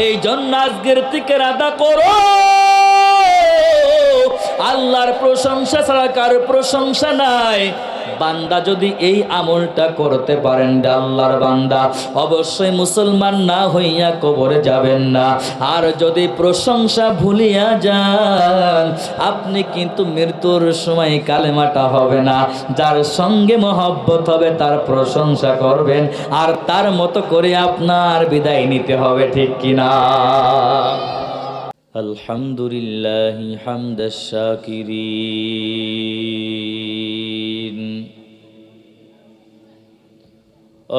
এই জন্য আজকের থেকে আদা করো। আল্লাহর প্রশংসা ছাড়া কারো প্রশংসা নাই। বান্দা যদি এই আমলটা করতে পারেন, আল্লাহর বান্দা, অবশ্যই মুসলমান না হইয়া কবরে যাবেন না। আর যদি প্রশংসা ভুলিয়া যান, আপনি কিন্তু মৃত্যুর সময় কালেমাটা হবে না। যার সঙ্গে মহব্বত হবে তার প্রশংসা করবেন, আর তার মতো করে আপনার বিদায় নিতে হবে, ঠিক কিনা? আলহামদুলিল্লাহ হামদাশ শাকিরিন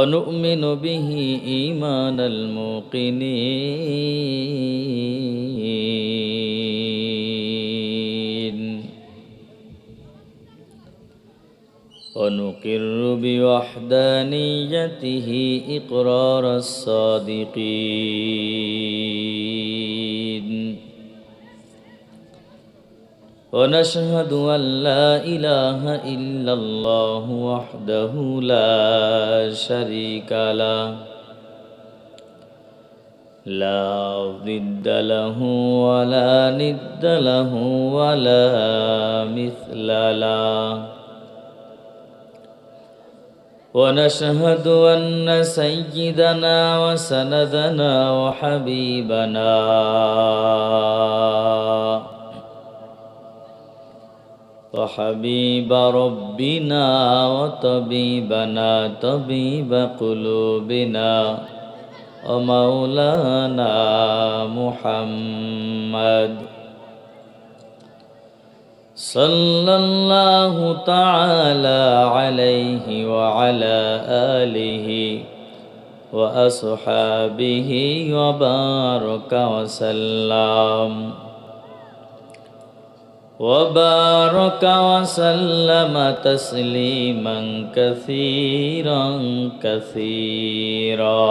অনুমিনু বিহি ঈমানাল মুকিনিন অনুকিরু বিওয়াহদানিয়্যাতিহি ইকরারাস সাদিকিন ونشهد أن لا إله إلا الله وحده لا شريك له لا ضد له ولا ند له ولا مثل له ونشهد أن سيدنا وسندنا وحبيبنا وحبيب ربنا وطبيبنا طبيب قلوبنا ومولانا محمد صلى الله تعالى عليه وعلى آله وأصحابه وبارك وسلم وبارك وسلم تسليما كثيرا كثيرا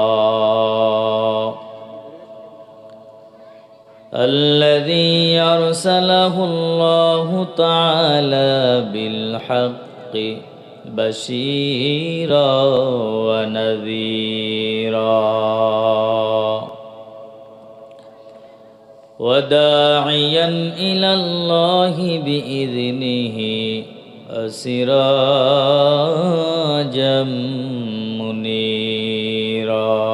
الذي أرسله الله تعالى بالحق بشيرا ونذيرا وداعيا إلى الله بإذنه وسراجا منيرا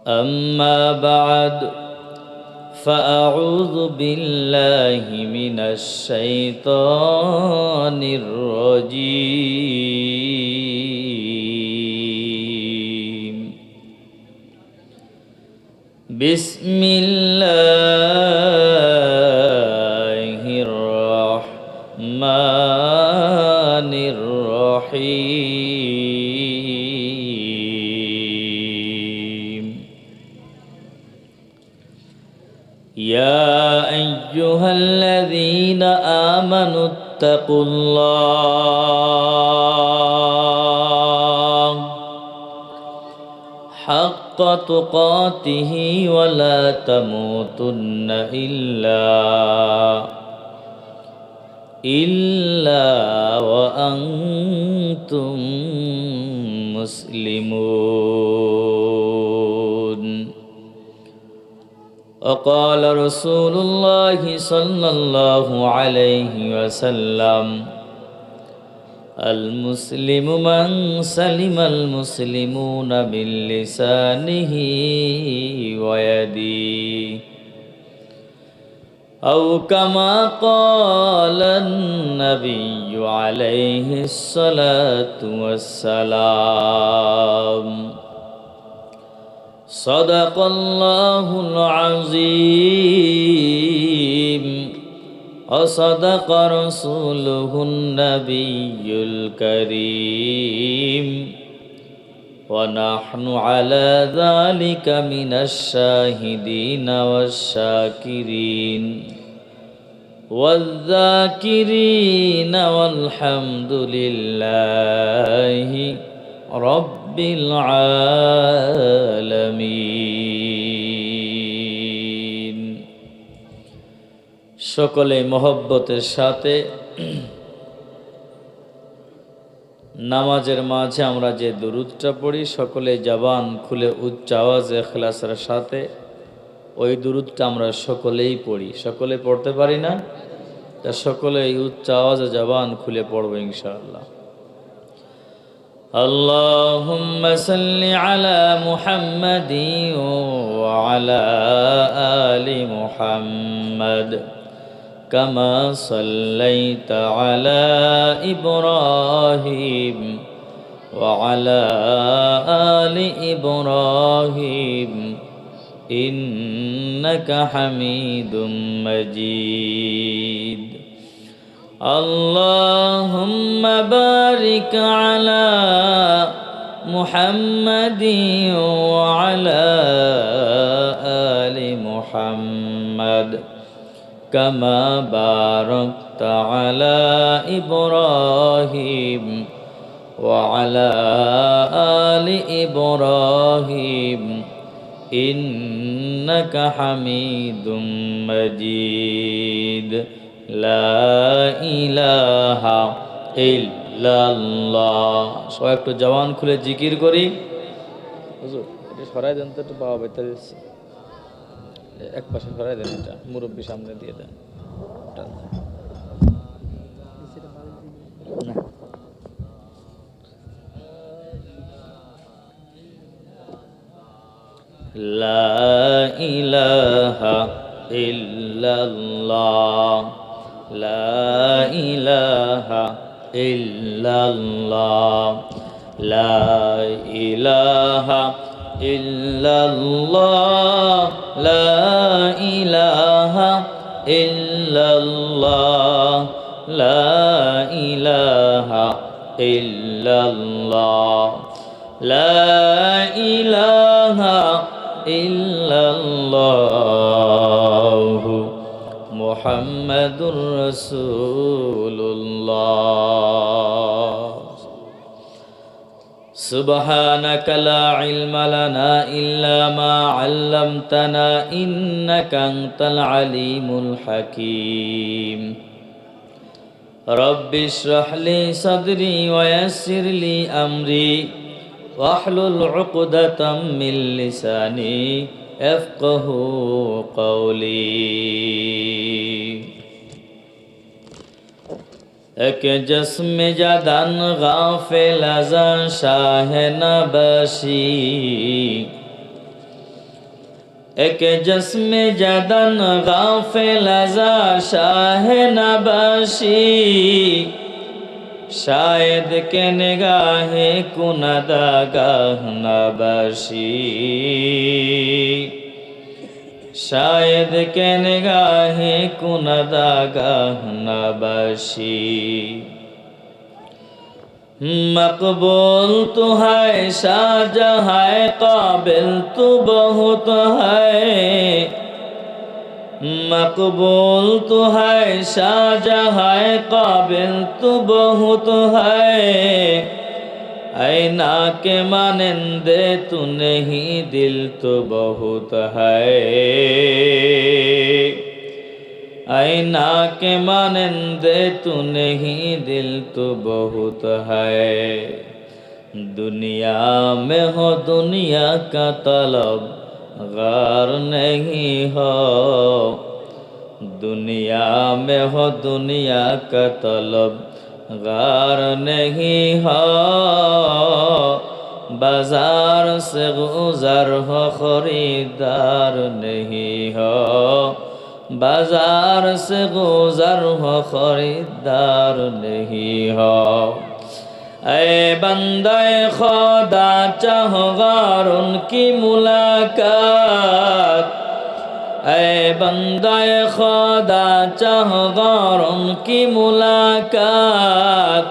أما بعد فأعوذ بالله من الشيطان الرجيم بسم الله الرحمن الرحيم يا أيها الذين آمنوا اتقوا الله حق تقاته ولا تموتن إلا وأنتم مسلمون وقال رسول الله صلى الله عليه وسلم المسلم من سلم المسلمون من لسانه ويده أو كما قال النبي عليه الصلاة والسلام صدق الله العظيم وصدق رسوله النبي الكريم ونحن على ذلك من الشاهدين والشاكرين والذاكرين والحمد لله رب العالمين সকলে মহব্বতের সাথে নামাজের মাঝে আমরা যে দুরূদটা পড়ি সকলে জবান খুলে উচ্চ আওয়াজে ইখলাসের সাথে ওই দুরূদটা আমরা সকলেই পড়ি। সকলে পড়তে পারি না? তা সকলে এই উচ্চ আওয়াজে জবান খুলে পড়বো ইনশাআল্লাহ। আল্লাহুম্মা সাল্লি আলা মুহাম্মাদিন ওয়া আলা আলি মুহাম্মাদ কামা সাল্লাইতা আলা ইব্রাহিম ওয়া আলা আলি ইব্রাহিম ইন্নাকা হামিদুম মাজিদ। আল্লাহুম্মা বারিক আলা মুহাম্মাদিন ওয়া আলা আলি মুহাম্মাদ কামা বারাকতা আলা ইব্রাহিম ওয়া আলা আলি ইব্রাহিম ইন্নাকা হামিদুম মাজিদ। লা ইলাহা ইল্লাল্লাহ। সবাই একটু জবান খুলে জিকির করি। হুজুর এটা সরাই দেন তো, একটু বাবা বেতার দিচ্ছে, এক পাশে সরাই দেন, এটা মুরব্বী সামনে দিয়ে দেন। লা ইলাহা ইল্লাল্লাহ, লা ইলাহা ইল্লাল্লাহ, লা ইলাহা ইল্লাল্লাহ, লা ইলাহা ইল্লাল্লাহ, লা ইলাহা ইল্লাল্লাহ, লা ইলাহা ইল্লাল্লাহু মুহাম্মাদুর রাসূলুল্লাহ। সুবহানাকা লা ইলমা লানা ইল্লা মা আল্লামতানা ইন্নাকা আনতাল আলিমুল হাকীম। রব্বি ইশরাহ লি সাদরি ওয়া ইয়াসসির লি আমরি ওয়াহলুল উকদাতাম মিন লিসানি ইয়াফকাহু কওলি। এক জস্মে জাদান গাফিল আযা শাহ নবশি, এক জস্মে জাদান গাফিল আযা শাহ নবশি, शायद के निगाहे कुनदा गाह नबशी, शायद के निगाहे कुनदा गाह नबशी। मकबूल तो है शाहजहां काबिल तो बहुत है, मकबूल तो है शाहजहां काबिल तो बहुत है, ऐना के मानंदे तू नहीं दिल तो बहुत है, ऐना के मानंदे तू नहीं दिल तो बहुत है। दुनिया में हो दुनिया का तलब गार नहीं हो, दुनिया में हो दुनिया का तलब गार नहीं हो, बाजार से गुजर हो खरीदार नहीं हो, बाजार से गुजर हो खरीदार नहीं हो। ऐ बंदे खुदा चाहो गार उनकी मुलाकात, ऐ बंदे खुदा चाहो गार उनकी मुलाकात,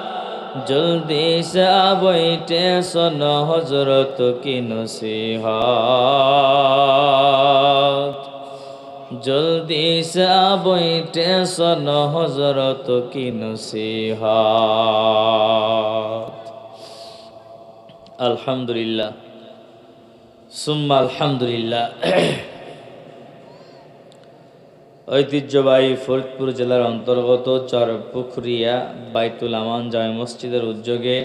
जल्दी से बैठे सुनो हजरत की नसीहत, जल्दी से बैठे सुनो हजरत की नसीहत। अल्हम्दुलिल्लाह सुम्मा अल्हम्दुलिल्लाह। ঐতিহ্যবাহী ফরিদপুর জেলার অন্তর্গত চরপুখরিয়া বাইতুল আমান জামে মসজিদের উদ্যোগে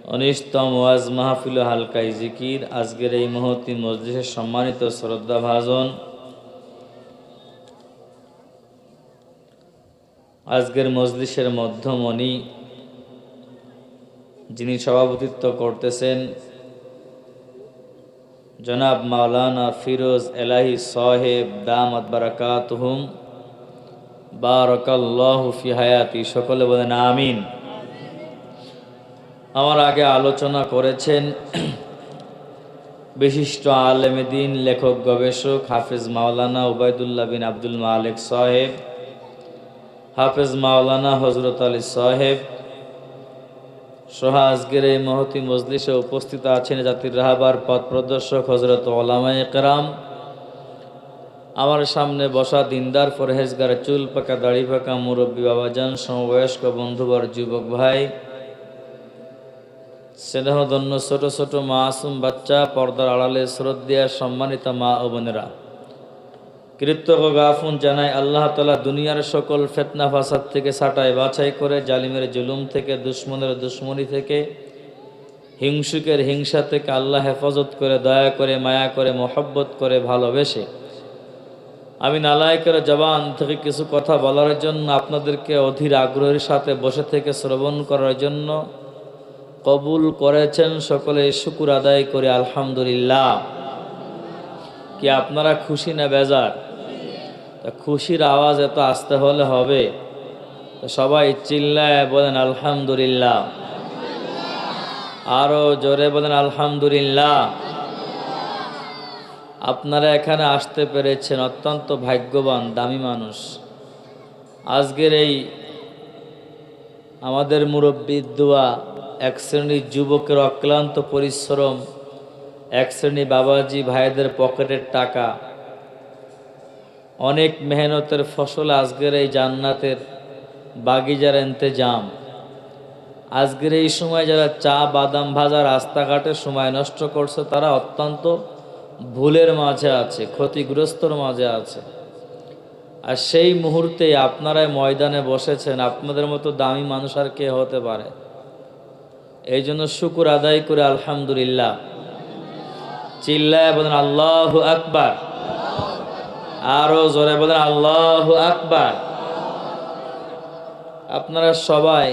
19তম ওয়াজ মাহফিল ও হালকাই জিকির। আজকের এই মহতী মজলিসের সম্মানিত শ্রদ্ধাভাজন, আজকের মজলিসের মধ্যমণি যিনি সভাপতিত্ব করতেছেন জনাব মাওলানা ফিরোজ এলাহি সাহেব দামাত বারাকাতুহুম, বারাকাল্লাহু ফি হায়াতি। সকলে বলেন আমিন। আমার আগে আলোচনা করেছেন বিশিষ্ট আলেমে দ্বীন, লেখক, গবেষক হাফেজ মাওলানা উবাইদুল্লাহ বিন আব্দুল মালিক সাহেব, হাফেজ মাওলানা হযরত আলী সাহেব সহ আজকের এই মহতী মজলিসে উপস্থিত আছেন জাতির রাহবার পথ প্রদর্শক হযরত উলামায়ে কেরাম, আমার সামনে বসা দিনদার পরহেজগার, চুল পাকা দাড়ি পাকা মুরব্বী বাবাজান, সমবয়স্ক বন্ধুবর, যুবক ভাই, স্নেহধন্য ছোট ছোট মাসুম বাচ্চা, পর্দার আড়ালে শ্রদ্ধেয়া সম্মানিত মা ও বোনেরা, কৃতজ্ঞ গাফুন জানাই আল্লাহ তাআলা দুনিয়ার সকল ফিতনা ফাসাদ থেকে ছাঁটাই বাছাই করে, জালিমের জুলুম থেকে, দুশ্মনের দুশ্মনী থেকে, হিংসুকের হিংসা থেকে আল্লাহ হেফাজত করে, দয়া করে, মায়া করে, মহব্বত করে, ভালোবেসে আমি নালায়েকের জবান থেকে কিছু কথা বলার জন্য, আপনাদেরকে অধীর আগ্রহের সাথে বসে থেকে শ্রবণ করার জন্য কবুল করেছেন। সকলে শুকর আদায় করে আলহামদুলিল্লাহ। কি আপনারা খুশি না বেজার? তা খুশির আওয়াজ এত আসতে হলে হবে, সবাই চিল্লায় বলেন আলহামদুলিল্লাহ, আরো জোরে বলেন আলহামদুলিল্লাহ। আপনারা এখানে আসতে পেরেছেন, অত্যন্ত ভাগ্যবান, দামি মানুষ। আজকের এই আমাদের মুরব্বির দোয়া, এক শ্রেণীর যুবকের অক্লান্ত পরিশ্রম, এক শ্রেণী বাবাজি ভাইদের পকেটের টাকা, অনেক মেহনতের ফসল আজকের এই জান্নাতের বাগিচার ইন্তেজাম। আজকের এই সময় যারা চা বাদাম ভাজা রাস্তাঘাটে সময় নষ্ট করছে, তারা অত্যন্ত ভুলের মাঝে আছে, ক্ষতিগ্রস্তর মাঝে আছে। আর সেই মুহূর্তে আপনারাই ময়দানে বসেছেন। আপনাদের মতো দামি মানুষ আর কে হতে পারে? এই জন্য শুকর আদায় করে আলহামদুলিল্লাহ। চিল্লায় বলেন আল্লাহু আকবার, আরো জোরে বলেন আল্লাহু আকবার। আপনারা সবাই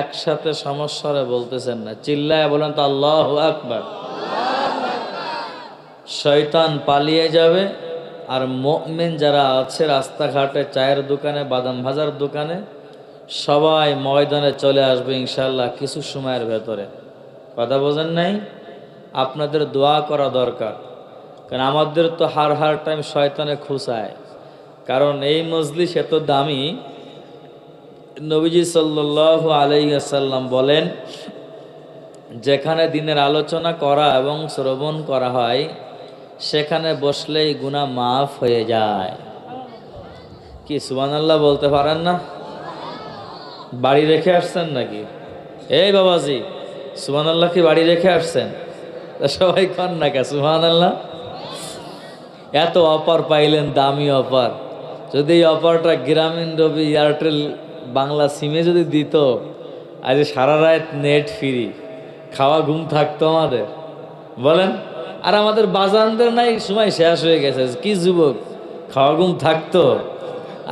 একসাথে সমস্যারে বলতেছেন না, চিল্লায় বলেন তো আল্লাহু আকবার। শয়তান পালিয়ে যাবে, আর মুমিন যারা আছে রাস্তাঘাটে, চায়ের দোকানে, বাদাম ভাজার দোকানে, সবাই ময়দানে চলে আসবে ইনশাল্লাহ কিছু সময়ের ভেতরে। কথা বোঝেন নাই? আপনাদের দোয়া করা দরকার, কারণ আমাদের তো হার টাইম শয়তানে খুঁচায়। কারণ এই মজলিস এত দামি, নবীজি সাল্লাল্লাহু আলাইহি ওয়াসাল্লাম বলেন, যেখানে দিনের আলোচনা করা এবং শ্রবণ করা হয় সেখানে বসলেই গুনাহ মাফ হয়ে যায়। কি সুবহানাল্লাহ বলতে পারেন না? বাড়ি রেখে আসছেন নাকি? এই বাবাজি, সুবহানাল্লাহ কি বাড়ি রেখে আসছেন? সবাই কন না কে সুবহানাল্লাহ? এত অফার পাইলেন, দামি অফার। যদি এই অফারটা গ্রামীণ রবি এয়ারটেল বাংলা সিমে যদি দিত, আজ সারা রাত নেট ফ্রি, খাওয়া ঘুম থাকতো আমাদের, বলেন? আর আমাদের বাজানদের নাই, সময় শেষ হয়ে গেছে। কি যুবক, খাওয়া ঘুম থাকতো?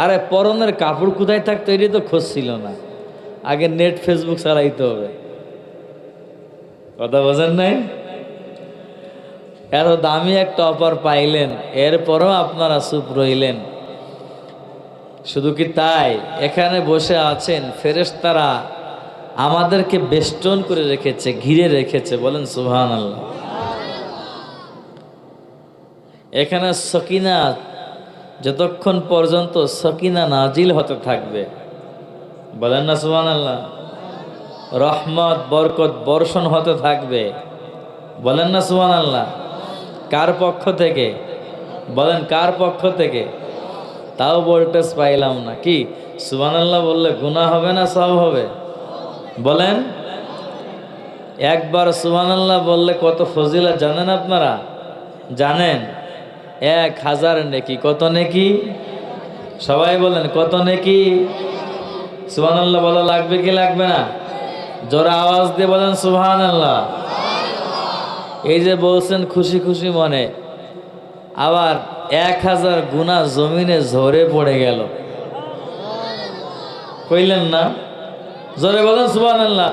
আরে পরনের কাপড় কোথায় থাকতো এটি তো খোঁজ ছিল না। আগে নেট ফেসবুক চালাইতে হবে। কথা বোঝেন নাই? এত দামি একটা অফার পাইলেন, এরপরও আপনারা চুপ রইলেন। শুধু কি তাই? এখানে বসে আছেন, ফেরেশতারা আমাদেরকে বেষ্টন করে রেখেছে, ঘিরে রেখেছে। বলেন সুবহানাল্লাহ। এখানে সকিনা, যতক্ষণ পর্যন্ত সকিনা নাজিল হতে থাকবে, বলেন না সুবহানাল্লাহ, রহমত বরকত বর্ষণ হতে থাকবে, বলেন না সুবহানাল্লাহ। কার পক্ষ থেকে? বলেন কার পক্ষ থেকে? তাও ভোল্টেজ পাইলাম না। কি সুবহানাল্লাহ বললে গুনাহ হবে না সওয়াব হবে? বলেন। একবার সুবহানাল্লাহ বললে কত ফজিলত জানেন আপনারা? জানেন? 1000 নেকি। কত নেকি? সবাই বলেন কত নেকি? সুবহানাল্লাহ বলা লাগবে কি লাগবে না? জোরে আওয়াজ দিয়ে বলেন সুবহানাল্লাহ। এই যে বলছেন খুশি খুশি মনে, আবার 1000 গুনাহ জমিনে ঝরে পড়ে গেল, কইলেন না? জোরে বলেন সুবহানাল্লাহ।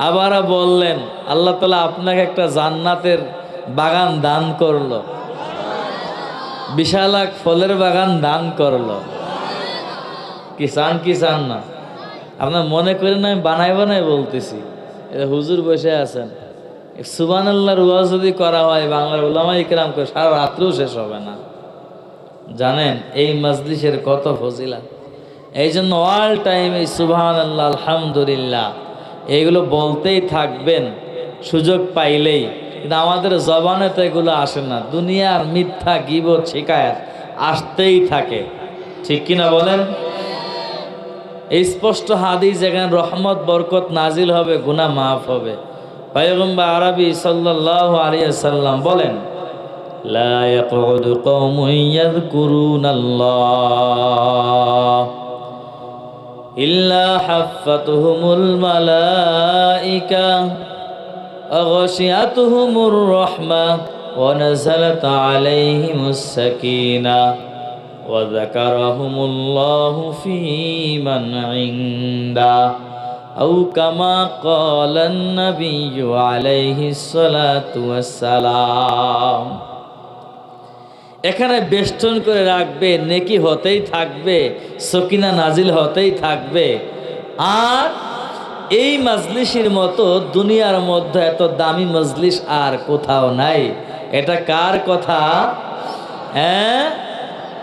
আবার বললেন আল্লাহ তাআলা আপনাকে একটা জান্নাতের বাগান দান করলো, বিশাল এক ফলের বাগান দান করলো। কি চান না? আপনার মনে করেন আমি বানাই বানাই বলতেছি, হুজুর বসে আছেন, সুবহানাল্লাহর ওয়াজ যদি করা হয় বাংলার উলামা ইকরাম করে সারা রাত্রেও শেষ হবে না। জানেন এই মজলিসের কত ফজিলত। এই জন্য অল টাইম এই সুবহানাল্লাহ আলহামদুলিল্লাহ এইগুলো বলতেই থাকবেন সুযোগ পাইলেই। কিন্তু আমাদের জবানে তো এগুলো আসে না, দুনিয়ার মিথ্যা গীবত শিকায়াত আসতেই থাকে, ঠিক কিনা বলেন? এই স্পষ্ট হাদিস যেখানে রহমত বরকত নাজিল হবে, গুনাহ মাফ হবে। পয়গম্বর আরবি সাল্লাল্লাহু আলাইহি ওয়াসাল্লাম বলেন, লা ইয়াকুদু কওমুন ইয়াযকুরুনাল্লাহ ইল্লা হাফাতুহুমুল মালাইকা আগাশিয়াতুহুমুর রাহমাহ ওয়া নাযালাত আলাইহিমুস সাকিনাহ ওয়া যাকারাহুমুল্লাহু ফী মান ইনদাহ আও কামা ক্বালান নাবিয়্যু আলাইহিস সালাতু ওয়াস সালাম। এখানে বেষ্টন করে রাখবে, নেকি হতেই থাকবে, সকিনা নাজিল হতেই থাকবে। আর এই মজলিসের মতো দুনিয়ার মধ্যে এত দামি মজলিস আর কোথাও নাই। এটা কার কথা?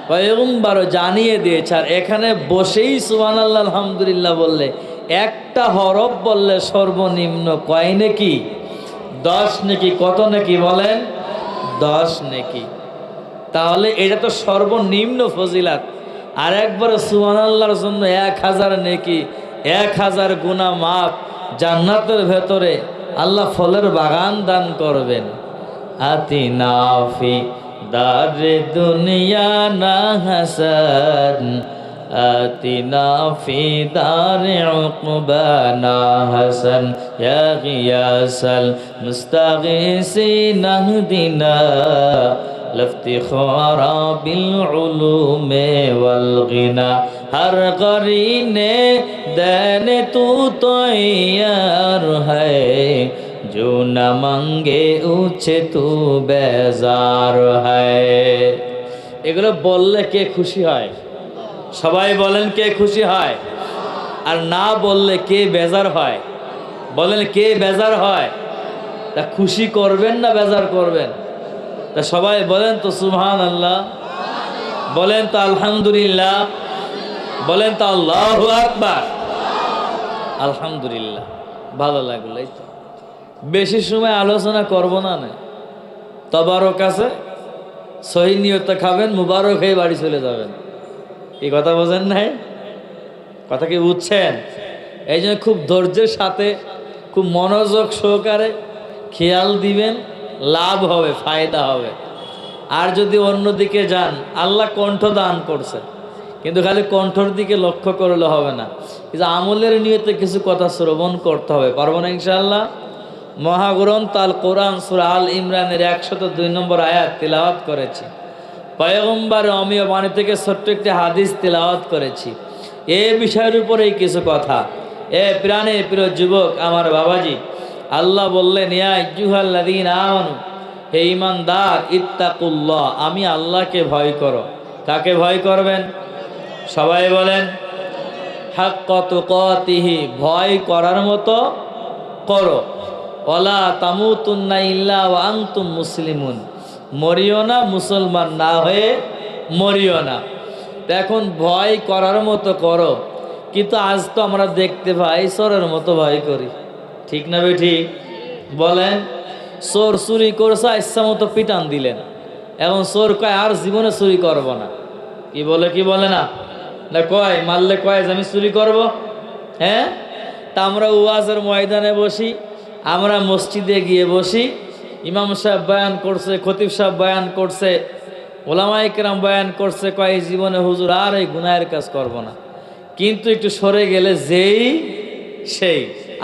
পয়গম্বর জানিয়ে দিয়েছে। আর এখানে বসেই সুবহানাল্লাহ আলহামদুলিল্লাহ বললে, একটা হরফ বললে সর্বনিম্ন কয় নেকি? 10 নেকি। কত নেকি বলেন? 10 নেকি। তাহলে এটা তো সর্বনিম্ন ফজিলাত। আর একবার সুবহানাল্লাহর জন্য 1000 নেকি, 1000 গুনাহ মাফ, জান্নাতের ভেতরে আল্লাহ ফলের বাগান দান করবেন। আতিনা ফি দারে দুনিয়া না হাসান, আতিনা ফি দারে উকবানা হাসান, ইয়া গিয়াসাল মুস্তাগিসিন আহদিনা লফতিখারা বিল উলুমে ওয়াল গিনা, হর করিনে দেনে তু তৈয়ার হ্যায়, जो न मांगे उसे तू बेजार है। এগুলো বললে কে খুশি হয়? সবাই বলেন কে খুশি হয়? আর না বললে কে বেজার হয়? বলেন কে বেজার হয়? তা খুশি করবেন না বেজার করবেন? তা সবাই বলেন তো সুবহানাল্লাহ, বলেন তো আলহামদুলিল্লাহ, বলেন তো আল্লাহু আকবার। আলহামদুলিল্লাহ, ভালো লাগলো। এই তো বেশি সময় আলোচনা করব না, তবারক আছে, সহি নিয়তে খাবেন, মুবারক হয়ে বাড়ি চলে যাবেন। এই কথা বোঝেন নাই? কথা কি বুঝছেন? এই জন্য খুব ধৈর্যের সাথে, খুব মনোযোগ সহকারে খেয়াল দিবেন, লাভ হবে, ফায়দা হবে। আর যদি অন্যদিকে যান, আল্লাহ কণ্ঠ দান করছে, কিন্তু খালি কণ্ঠর দিকে লক্ষ্য করলে হবে না, কিন্তু আমলের নিয়তে কিছু কথা শ্রবণ করতে হবে। পারবো না ইনশাআল্লাহ? মহাগ্রন্থ আল কোরআন সূরা আল ইমরানের 102 নম্বর আয়াত তিলাওয়াত করেছি। পয়গম্বরের অমীয় বাণী থেকে ছোট্ট একটি হাদিস তিলাওয়াত করেছি। এই বিষয়ের উপরেই কিছু কথা। প্রাণের প্রিয় যুবক আমার বাবাজি, আল্লাহ বললেন, ইয়া আইয়ুহাল্লাযীনা আমানু, হে ঈমানদার, ইত্তাকুল্লাহ, আমি আল্লাহকে ভয় করো। কাকে ভয় করবেন? সবাই বলেন হাক্কা তুকাতিহি, ভয় করার মতো করো। ওয়ালা তামুতুন্না ইল্লা ওয়া আনতুম মুসলিমুন, মরিও না মুসলমান না হয়ে মরিও না। এখন ভয় করার মতো করো, কিন্তু আজ তো আমরা দেখতে পাই চোরের মতো ভয় করি, ঠিক না বেঠিক? বলেন, চোর চুরি করছে, ইচ্ছা মতো পিটান দিলেন, এখন চোর কয় আর জীবনে চুরি করব না। কি বলে? কি বলে না? না কয়, মারলে কয় যে আমি চুরি করব। হ্যাঁ, তা আমরা ওয়াজের ময়দানে বসি, আমরা মসজিদে গিয়ে বসি, ইমাম সাহেব বয়ান করছে, খতিব সাহেব বয়ান করছে, ওলামায়ে কেরাম বয়ান করছে, কয় জীবনে হুজুর আর এই গুনাহের কাজ করব না। কিন্তু একটু সরে গেলে যেই সেই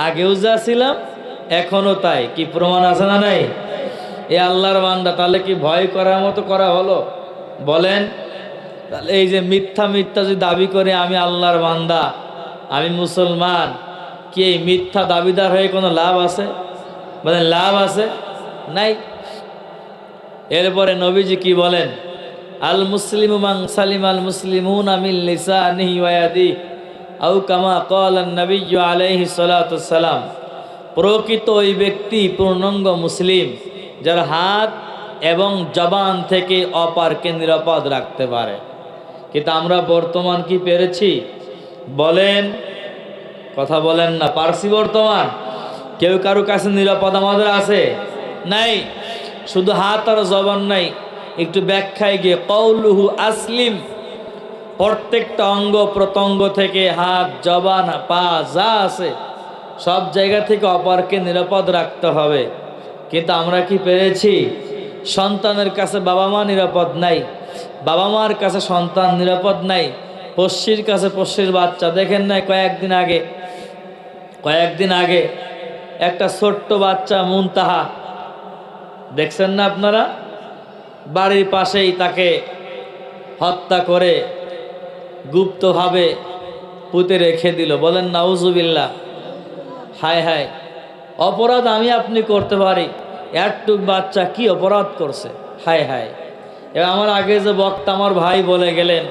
আগেও যা ছিলাম এখনো তাই। কি প্রমাণ আছে না নাই? এ আল্লাহর বান্দা, তাহলে কি ভয় করার মতো করা হলো? বলেন। তাহলে এই যে মিথ্যা মিথ্যা যদি দাবি করে আমি আল্লাহর বান্দা, আমি মুসলমান, কি এই মিথ্যা দাবিদার হয়ে কোনো লাভ আছে? বলেন লাভ আছে? নাই। এরপরে নবীজি কি বলেন? আল মুসলিমু মান সালিম আল মুসলিমুনা মিন লিসানিহি ওয়া ইয়াদিহি আও কামা ক্বালা আন-নাবিয়্যু আলাইহি সালাতু সালাম। প্রকৃত ওই ব্যক্তি পূর্ণাঙ্গ মুসলিম যার হাত এবং জবান থেকে অপরকে নিরাপদ রাখতে পারে। কিন্তু আমরা বর্তমান কি পেরেছি? বলেন, কথা বলেন না। পারছি বর্তমান? কেউ কারো কাছে নিরাপদ আমাদের আছে? নাই। শুধু হাত আর জবান নাই, একটু ব্যাখ্যায় গিয়ে কওলুহু আসলিম, প্রত্যেকটা অঙ্গ প্রত্যঙ্গ থেকে হাত জবান পা যা আছে সব জায়গা থেকে অপরকে নিরাপদ রাখতে হবে। কিন্তু আমরা কি পেরেছি? সন্তানের কাছে বাবা মা নিরাপদ নাই, বাবা মার কাছে সন্তান নিরাপদ নাই, পশ্চির কাছে পশ্চির বাচ্চা। দেখেন নাই কয়েকদিন আগে একটা ছোট্ট বাচ্চা মুনতাহা, দেখছেন না আপনারা? বাড়ির পাশেই তাকে হত্যা করে গুপ্তভাবে পুঁতে রেখে দিল। বলেন নাউজুবিল্লাহ। হায় হায়, অপরাধ আমি আপনি করতে পারি, একটু বাচ্চা কি অপরাধ করছে? হায় হায়। এবার আমার আগে যে বক্তা আমার ভাই বলে গেলেন,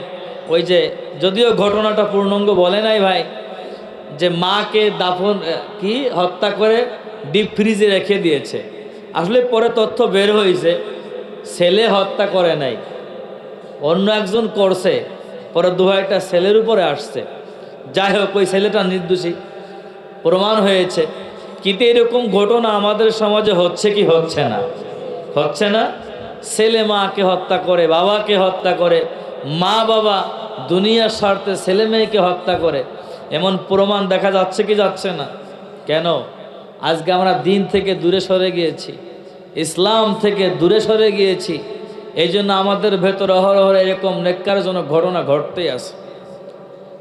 ওই যে যদিও ঘটনাটা পূর্ণাঙ্গ বলে নাই ভাই, যে মাকে দাফন কি হত্যা করে ডিপ ফ্রিজে রেখে দিয়েছে। আসলে পরে তথ্য বের হয়েছে ছেলে হত্যা করে নাই, অন্য একজন করছে। পরে দোহাইটা ছেলের উপরে আসছে। যাই হোক, ওই ছেলেটা নির্দোষী প্রমাণ হয়েছে। কিন্তু এরকম ঘটনা আমাদের সমাজে হচ্ছে কি হচ্ছে না? হচ্ছে না? ছেলে মাকে হত্যা করে, বাবাকে হত্যা করে, মা বাবা দুনিয়ার স্বার্থে ছেলে মেয়েকে হত্যা করে, এমন প্রমাণ দেখা যাচ্ছে কি যাচ্ছে না? কেন? আজকে আমরা দিন থেকে দূরে সরে গিয়েছি, ইসলাম থেকে দূরে সরে গিয়েছি। এই জন্য আমাদের ভেতর অহরহ এরকম নেক্কারজনক ঘটনা ঘটতেই আছে।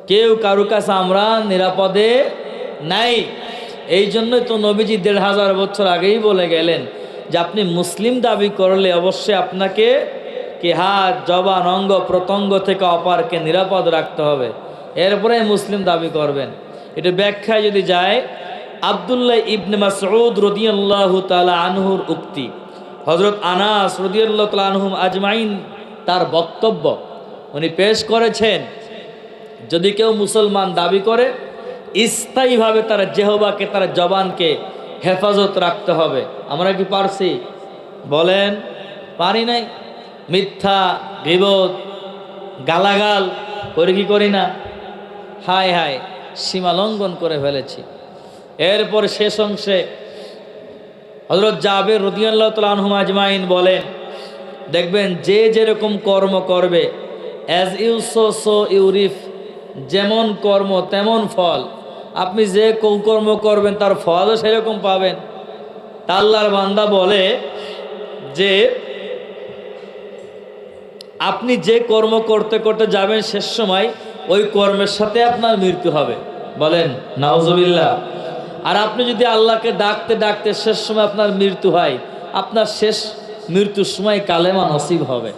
কেউ কারু কাছে আমরা নিরাপদে নাই। এই জন্যই তো নবীজি ১৫০০ বছর আগেই বলে গেলেন যে আপনি মুসলিম দাবি করলে অবশ্যই আপনাকে কি হাত জবান অঙ্গ প্রত্যঙ্গ থেকে অপরকে নিরাপদ রাখতে হবে, এরপরে মুসলিম দাবি করবেন। এটা ব্যাখ্যায় যদি যায়, আব্দুল্লাহ ইবনে মাসউদ রাদিয়াল্লাহু তাআলা আনহুর উক্তি, হযরত আনাস রাদিয়াল্লাহু তাআলা আনহুম আজমাইন তার বক্তব্য উনি পেশ করেছেন, যদি কেউ মুসলমান দাবি করে স্থায়ীভাবে তার জিহ্বাকে, তার জবানকে হেফাজত রাখতে হবে। আমরা কি পারছি? বলেন পারি নাই? মিথ্যা, গীবত, গালাগাল করে কি করি না? হায় হায়, সীমা লঙ্ঘন করে ফেলেছি। এরপর শেষ অংশে হযরত জাবের রাদিয়াল্লাহু তাআলা আনহুম আজমাইন বলেন, দেখবেন যে যেরকম কর্ম করবে, অ্যাজ ইউ সো ইউরিফ, যেমন কর্ম তেমন ফল। আপনি যে কর্ম করবেন তার ফলও সেরকম পাবেন। তা আল্লাহর বান্দা বলে যে আপনি যে কর্ম করতে করতে যাবেন শেষ সময় ওই কর্মের সাথে আপনার মৃত্যু হবে। বলেন নাউজুবিল্লাহ। আর আপনি যদি আল্লাহকে ডাকতে ডাকতে শেষ সময় আপনার মৃত্যু হয়, আপনার শেষ মৃত্যুর সময় কালেমা নসিব হবে।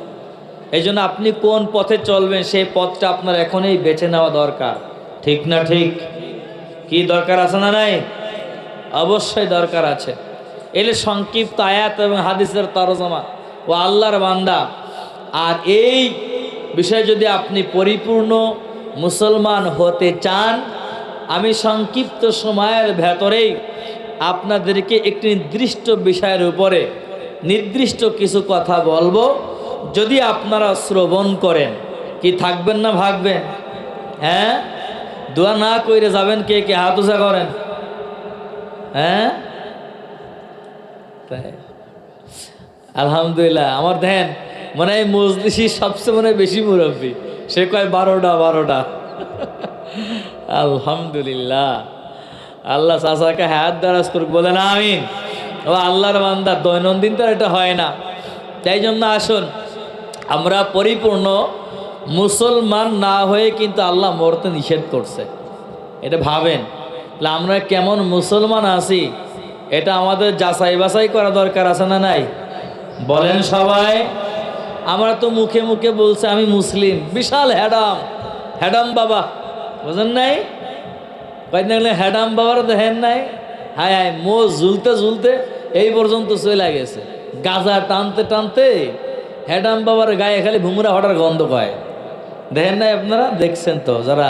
এই জন্য আপনি কোন পথে চলবেন সেই পথটা আপনার এখনই বেছে নেওয়া দরকার। ঠিক না ঠিক? কি দরকার আছে না নাই? অবশ্যই দরকার আছে। এলে সংক্ষিপ্ত আয়াত এবং হাদিসের তরজমা ও আল্লাহর বান্দা। আর এই বিষয়ে যদি আপনি পরিপূর্ণ মুসলমান হতে চান, আমি সংক্ষিপ্ত সময়ের ভেতরেই আপনাদেরকে একটি নির্দিষ্ট বিষয়ের উপরে নির্দিষ্ট কিছু কথা বলবো। যদি আপনারা শ্রবণ করেন, কি থাকবেন না ভাগবেন? হ্যাঁ, দোয়া না কইরে যাবেন কে কে? হাত উঁচা করেন। হ্যাঁ, আলহামদুলিল্লাহ। আমার দেখেন মানে এই মজলিসি সবচেয়ে মানে বেশি মুরব্বী, সে কয় 12টা। আলহামদুলিল্লাহ। আল্লাহ চাচাকে হাত দারাজ করুক, বলেন আমিন। ও আল্লাহর বান্দা, দৈনন্দিন তো এটা হয় না। তাই জন্য আসুন, আমরা পরিপূর্ণ মুসলমান না হয়ে কিন্তু আল্লাহ মরতে নিষেধ করছে। এটা ভাবেন, আমরা কেমন মুসলমান আছি এটা আমাদের যাচাই বাছাই করা দরকার আছে না নাই? বলেন সবাই। আমরা তো মুখে মুখে বলছে আমি মুসলিম, বিশাল হ্যাডাম, হ্যাডাম বাবা, বুঝেন নাই? কয়েকদিন হ্যাডাম বাবার দেখেন নাই? হায় হায়, মো ঝুলতে ঝুলতে এই পর্যন্ত চলে গেছে, গাজা টানতে টানতে হ্যাডাম বাবার গায়ে খালি ভুমরা হঠার গন্ধ পায়। দেখেন নাই আপনারা? দেখছেন তো, যারা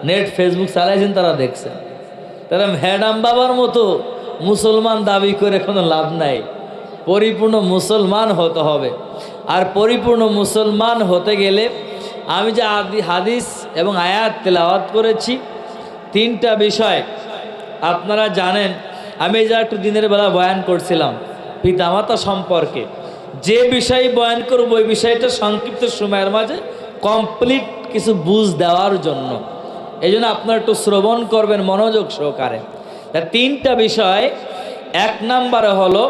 নেট ফেসবুক চালাইছেন তারা দেখছেন। তারা হ্যাডাম বাবার মতো মুসলমান দাবি করে কোনো লাভ নাই। পরিপূর্ণ মুসলমান হতে হবে। আর পরিপূর্ণ মুসলমান হতে গেলে আমি যে হাদিস এবং আয়াত তেলাওয়াত করেছি, তিনটা বিষয় আপনারা জানেন। আমি যা একটু দিনের বেলা বয়ান করছিলাম পিতামাতা সম্পর্কে, যে বিষয় বয়ান করব ওই বিষয়টা সংক্ষিপ্ত সময়ের মাঝে কমপ্লিট কিছু বুঝ দেওয়ার জন্য। এই জন্য আপনারা একটু শ্রবণ করবেন মনোযোগ সহকারে। তা তিনটা বিষয়, এক নম্বরে হলো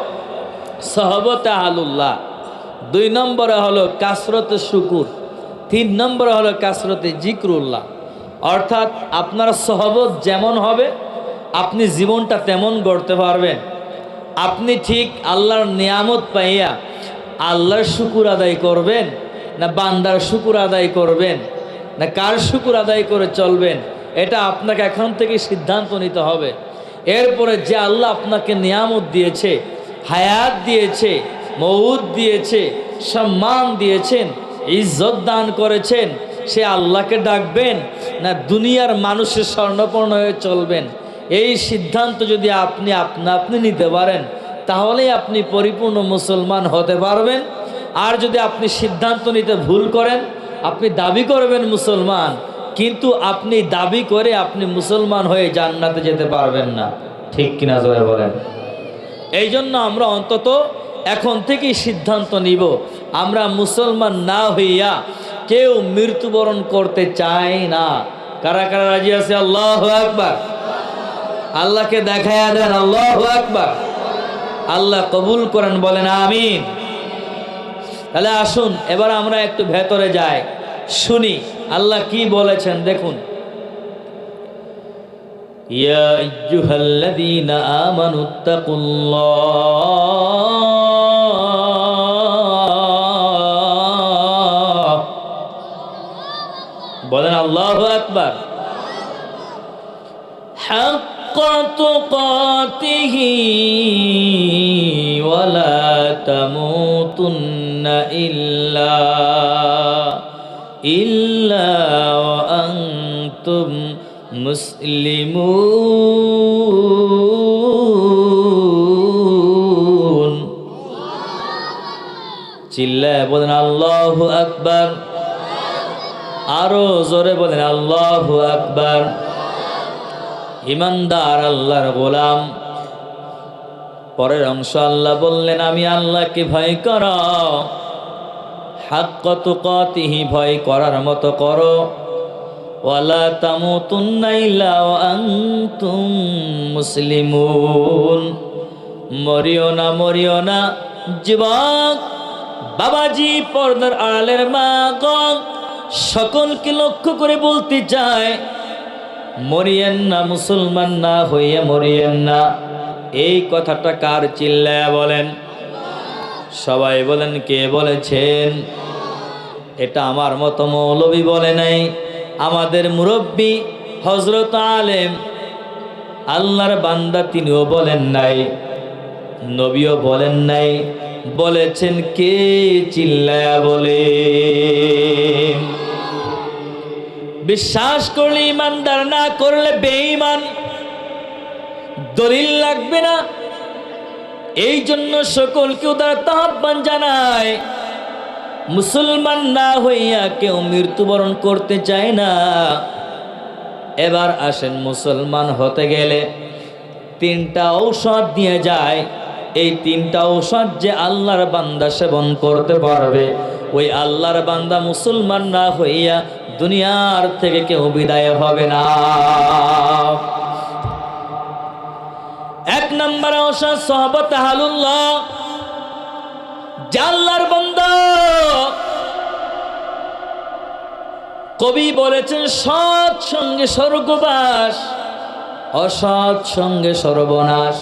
সহবতে আহলুল্লাহ, দুই নম্বরে হলো কাসরতে শুকুর, তিন নম্বরে হলো কাসরতে জিক্রুল্লাহ। অর্থাৎ আপনার সহবত যেমন হবে আপনি জীবনটা তেমন গড়তে পারবেন। আপনি ঠিক আল্লাহর নিয়ামত পাইয়া আল্লাহর শুকুর আদায় করবেন, না বান্দার শুকুর আদায় করবেন, না কার শুকুর আদায় করে চলবেন, এটা আপনাকে এখন থেকে সিদ্ধান্ত নিতে হবে। এরপরে যে আল্লাহ আপনাকে নিয়ামত দিয়েছে, হায়াত দিয়েছে, মউত দিয়েছে, সম্মান দিয়েছেন, ইজ্জত দান করেছেন, সে আল্লাহকে ডাকবেন না দুনিয়ার মানুষের স্বর্ণপর্ণ হয়ে চলবেন, এই সিদ্ধান্ত যদি আপনি নিতে পারেন তাহলেই আপনি পরিপূর্ণ মুসলমান হতে পারবেন। আর যদি আপনি সিদ্ধান্ত নিতে ভুল করেন, আপনি দাবি করবেন মুসলমান, কিন্তু আপনি দাবি করে আপনি মুসলমান হয়ে জান্নাতে যেতে পারবেন না। ঠিক কিনা জোরে বলেন। এই জন্য আমরা অন্তত এখন থেকেই সিদ্ধান্ত নিব, আমরা মুসলমান না হইয়া কেউ মৃত্যুবরণ করতে চাই না। কারা কারা রাজি আছে? আল্লাহু আকবার। আল্লাহকে দেখায়া দেন, আল্লাহু আকবার। আল্লাহ কবুল করেন, বলেন আমিন। তাহলে আসুন এবার আমরা একটু ভেতরে যাই, শুনি আল্লাহ কি বলেছেন। দেখুন, ইয়া আইয়ুহাল্লাযীনা আমানুত্তাকুল্লাহ, বলেন আল্লাহু আকবার। হাক্কা তুকাতিহি ওয়ালা তামুতুন্না ইল্লা ওয়া আনতুম মুসলিমুন। চিল্লায় বলেন আল্লাহু আকবার। আরো জোরে বলেন আল্লাহু আকবার। ইমানদার আল্লাহর গোলাম, পরের অংশ আল্লাহ বললেন আমি আল্লাহকে ভয় করো, হাক্কা তুকাতিহি, ভয় করার মতো করো, ওয়ালা তামুতুন্না ইল্লা ওয়া আনতুম মুসলিমুন। মরিও না যুবক, বাবাজি, পর্দার আড়ালের মা গো, সকলকে লক্ষ্য করে বলতে চায় মরিয়েন না, মুসলমান না হইয়া মরিয়েন না। এই কথাটা কার? চিল্লায়া বলেন। সবাই বলেন কে বলেছেন? এটা আমার মতো মৌলবী বলে নাই, আমাদের মুরব্বী হযরত আলেম আল্লাহর বান্দা তিনিও বলেন নাই, নবীও বলেন নাই, বলেছেন কে? চিল্লায়া বলে। বিশ্বাস করলে ইমানদার, না করলে বেঈমান। দলিল লাগবে না। এই জন্য সকলকে উদারতা আহ্বান জানায়, মুসলমান না হইয়া কেউ মৃত্যুবরণ করতে চায় না। এবার আসেন, মুসলমান হতে গেলে তিনটা ঔষধ দিয়ে যায়। এই তিনটা ঔষধ যে আল্লাহর বান্দা সেবন করতে পারবে, ওই আল্লাহর বান্দা মুসলমান না হইয়া দুনিয়ার থেকে কেউ বিদায় হবে না। এক নম্বর ঔষধ সহবতে আহলুল্লাহ, যে আল্লাহর বান্দা, কবি বলেছেন সৎ সঙ্গে স্বর্গবাস। অসৎ সঙ্গে সর্বনাশ।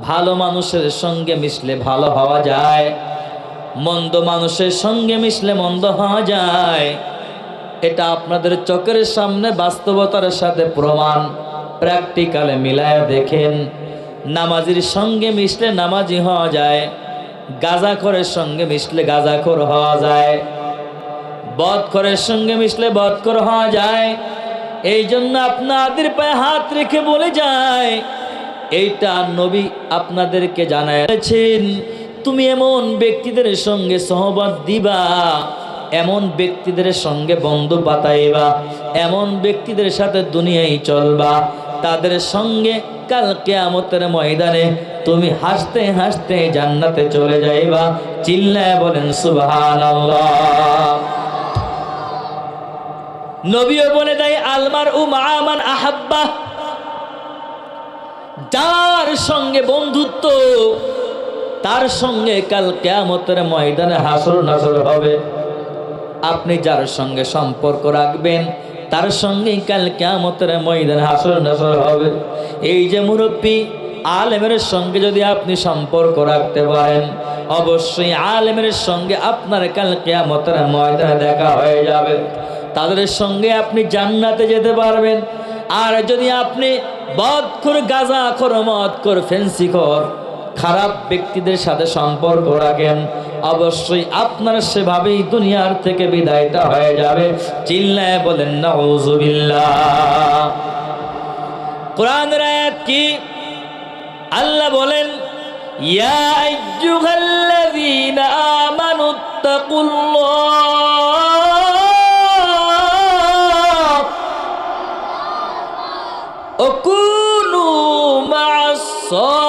ভালো মানুষের সঙ্গে মিশলে ভালো হওয়া যায়, মন্দ মানুষের সঙ্গে মিশলে মন্দ হওয়া যায়। এটা আপনাদের চোখের সামনে বাস্তবতার সাথে প্রমাণ। প্র্যাকটিক্যালে মিলায়া দেখেন। নামাজির সঙ্গে মিশলে নামাজি হওয়া যায়, গাঁজাখোরের সঙ্গে মিশলে গাঁজাখোর হওয়া যায়, বদখোরের সঙ্গে মিশলে বদখোর হওয়া যায়। এই জন্য আপনাদের পায়ে হাত রেখে বলে যায়, এইটা নবী আপনাদেরকে জানাইছেন, তুমি এমন ব্যক্তিদের সঙ্গে সহবত দিবা, এমন ব্যক্তিদের সঙ্গে বন্ধু পাতাইবা, এমন ব্যক্তিদের সাথে দুনিয়ায় চলবা, তাদের সঙ্গে কাল কিয়ামতের ময়দানে তুমি হাসতে হাসতে জান্নাতে চলে যাইবা। চিল্লায় বলেন সুবহানাল্লাহ। নবীও বলে দেয়, আলমার মান আহাব্বা, যার সঙ্গে বন্ধুত্ব তার সঙ্গে কাল কিয়ামতের ময়দানে হাসর নাসর হবে। আপনি যার সঙ্গে সম্পর্ক রাখবেন তার সঙ্গে কাল কিয়ামতের ময়দানে হাসর নাসর হবে। এই যে মুরব্বী আলেমের সঙ্গে যদি আপনি সম্পর্ক রাখতে পারেন, অবশ্যই আলেমের সঙ্গে আপনার কাল কিয়ামতের ময়দানে দেখা হয়ে যাবে, তাদের সঙ্গে আপনি জান্নাতে যেতে পারবেন। আর যদি আপনি বদখোর, গাঁজাখোর, মদখোর, ফেন্সিখোর, খারাপ ব্যক্তিদের সাথে সম্পর্ক রাখেন, অবশ্যই আপনার সেভাবেই দুনিয়ার থেকে বিদায়টা হয়ে যাবে। চিল্লায় বলেন নাউযুবিল্লাহ। কোরআনের আয়াত কি? আল্লাহ বলেন, ইয়া আইয়ুহাল্লাযীনা আমানুত্তাকুল্লাহ ওয়া কুনু মা'আস সাদিকিন।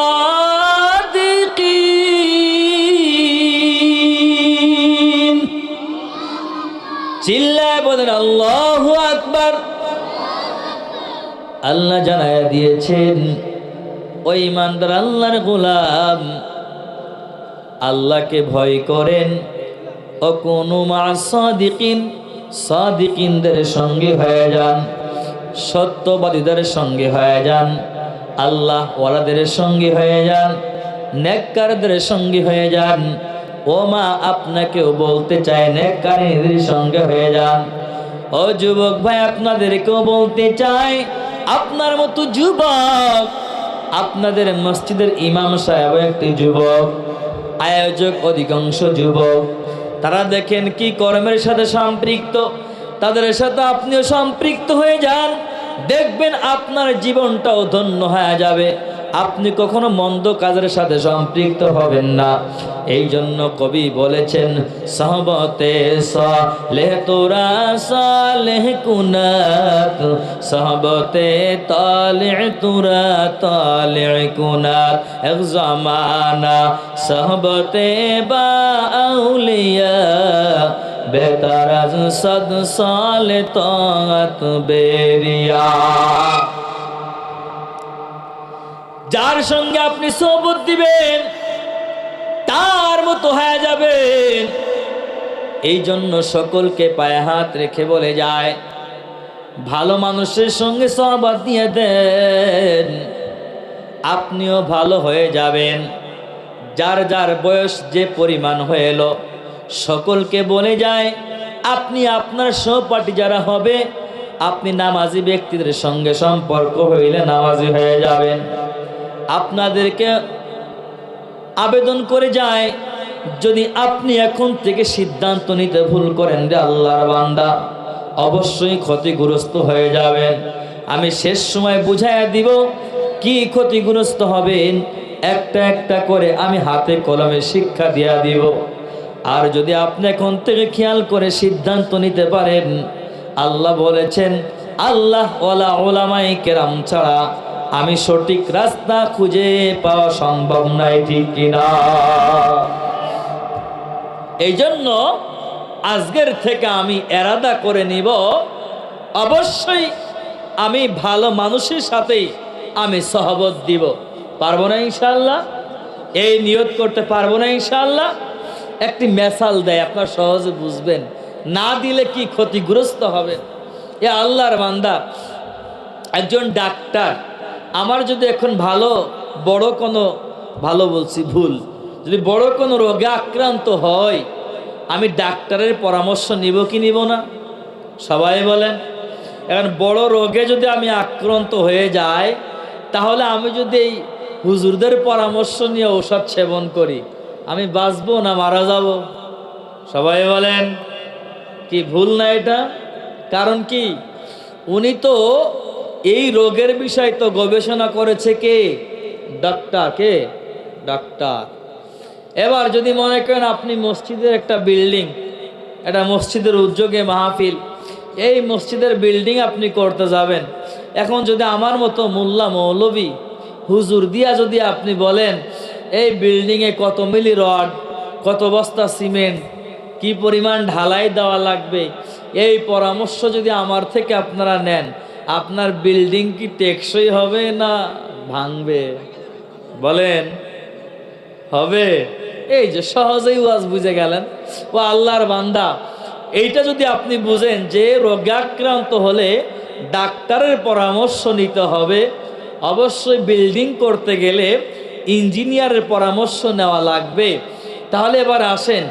চিল্লায় বলেন আল্লাহু আকবার। আল্লাহ জানায়া দিয়েছেন, ওই ইমানদার আল্লাহর গোলাম, আল্লাহকে ভয় করেন, ও কুনু মা'আস সাদিকিন, সাদিকিনদের সঙ্গে হয়ে যান, সত্যবাদীদের সঙ্গে হয়ে যান, আল্লাহ ওয়ালাদের সঙ্গে হয়ে যান, নেককারদের সঙ্গে হয়ে যান। ও মা, আপনাকেও বলতে চায় নেককারীদের সঙ্গে হয়ে যান। ও যুবক ভাই, আপনাদেরকেও বলতে চাই, আপনার মতো যুবক, আপনাদের মসজিদের ইমাম সাহেব একটি যুবক, আয়োজক অধিকাংশ যুবক, তারা দেখেন কি কর্মের সাথে সম্পৃক্ত, তাদের সাথে আপনিও সম্পৃক্ত হয়ে যান, দেখবেন আপনার জীবনটাও ধন্য হয়ে যাবে। আপনি কখনো মন্দ কাজের সাথে সম্পৃক্ত হবেন না। এই জন্য কবি বলেছেন, সহবতে সালেহ তোরা সালেহ কুনাত, সহবতে তালিহ তোরা তালিহ কুনাত, এক জামানা সহবতে বা আউলিয়া, বেহতার আজ সদ সালে তাত বেরিয়া। যার সঙ্গে আপনি সোহবত দিবেন তার মতো হয়ে যাবেন। এই জন্য সকলকে পায়ে হাত রেখে বলে যায়, ভালো মানুষের সঙ্গে সোহবত দিয়ে দেন, আপনিও ভালো হয়ে যাবেন। যার যার বয়স যে পরিমাণ হয়ে এলো, সকলকে বলে যায়, আপনি আপনার সহপাঠী যারা হবে, আপনি নামাজি ব্যক্তিদের সঙ্গে সম্পর্ক হইলে নামাজি হয়ে যাবেন। আপনাদেরকে আবেদন করে যায়, যদি আপনি এখন থেকে সিদ্ধান্ত নিতে ভুল করেন যে আল্লাহর বান্দা, অবশ্যই ক্ষতিগ্রস্ত হয়ে যাবেন। আমি শেষ সময় বুঝাইয়া দিব কি ক্ষতিগ্রস্ত হবেন, একটা একটা করে আমি হাতে কলমে শিক্ষা দিয়া দিব। আর যদি আপনি এখন থেকে খেয়াল করে সিদ্ধান্ত নিতে পারেন, আল্লাহ বলেছেন, আল্লাহ ওয়ালা উলামায়ে কেরাম ছাড়া আমি সঠিক রাস্তা খুঁজে পাওয়া সম্ভব নয়, ঠিক কিনা? এই জন্য আজকের থেকে আমি এরাদা করে নিব, অবশ্যই আমি ভালো মানুষের সাথেই আমি সহবত দিব। পারবো না ইনশাআল্লাহ? এই নিয়ত করতে পারবো না ইনশাআল্লাহ? একটি মেসাল দেয়, আপনার সহজে বুঝবেন, না দিলে কি ক্ষতিগ্রস্ত হবে। এ আল্লাহর বান্দা, একজন ডাক্তার আমার যদি এখন বড় কোনো ভালো বলছি ভুল, যদি বড় কোনো রোগে আক্রান্ত হয়, আমি ডাক্তারের পরামর্শ নিব কি নিব না? সবাই বলেন। এখন বড় রোগে যদি আমি আক্রান্ত হয়ে যাই, তাহলে আমি যদি এই হুজুরদের পরামর্শ নিয়ে ঔষধ সেবন করি, আমি বাঁচবো না মারা যাব? সবাই বলেন, কি ভুল না এটা? কারণ কি, উনি তো এই রোগের বিষয় তো গবেষণা করেছে কে? ডাক্তার। কে? ডাক্তার। এবার যদি মনে করেন আপনি মসজিদের একটা বিল্ডিং, একটা মসজিদের উদ্যোগে মাহফিল, এই মসজিদের বিল্ডিং আপনি করতে যাবেন, এখন যদি আমার মতো মোল্লা মৌলবী হুজুর দিয়া যদি আপনি বলেন এই বিল্ডিংয়ে কত মিলি রড, কত বস্তা সিমেন্ট, কি পরিমাণ ঢালাই দেওয়া লাগবে, এই পরামর্শ যদি আমার থেকে আপনারা নেন, আপনার বিল্ডিং কি টেকসই হবে না ভাঙবে? বলেন, হবে? এই যে সহজেই ওয়াজ বুঝে গেলেন। ও আল্লাহর বান্দা, এইটা যদি আপনি বুঝেন যে রোগাক্রান্ত হলে ডাক্তারের পরামর্শ নিতে হবে, অবশ্যই বিল্ডিং করতে গেলে ইঞ্জিনিয়ারের পরামর্শ নেওয়া লাগবে, তাহলে এবার আসেন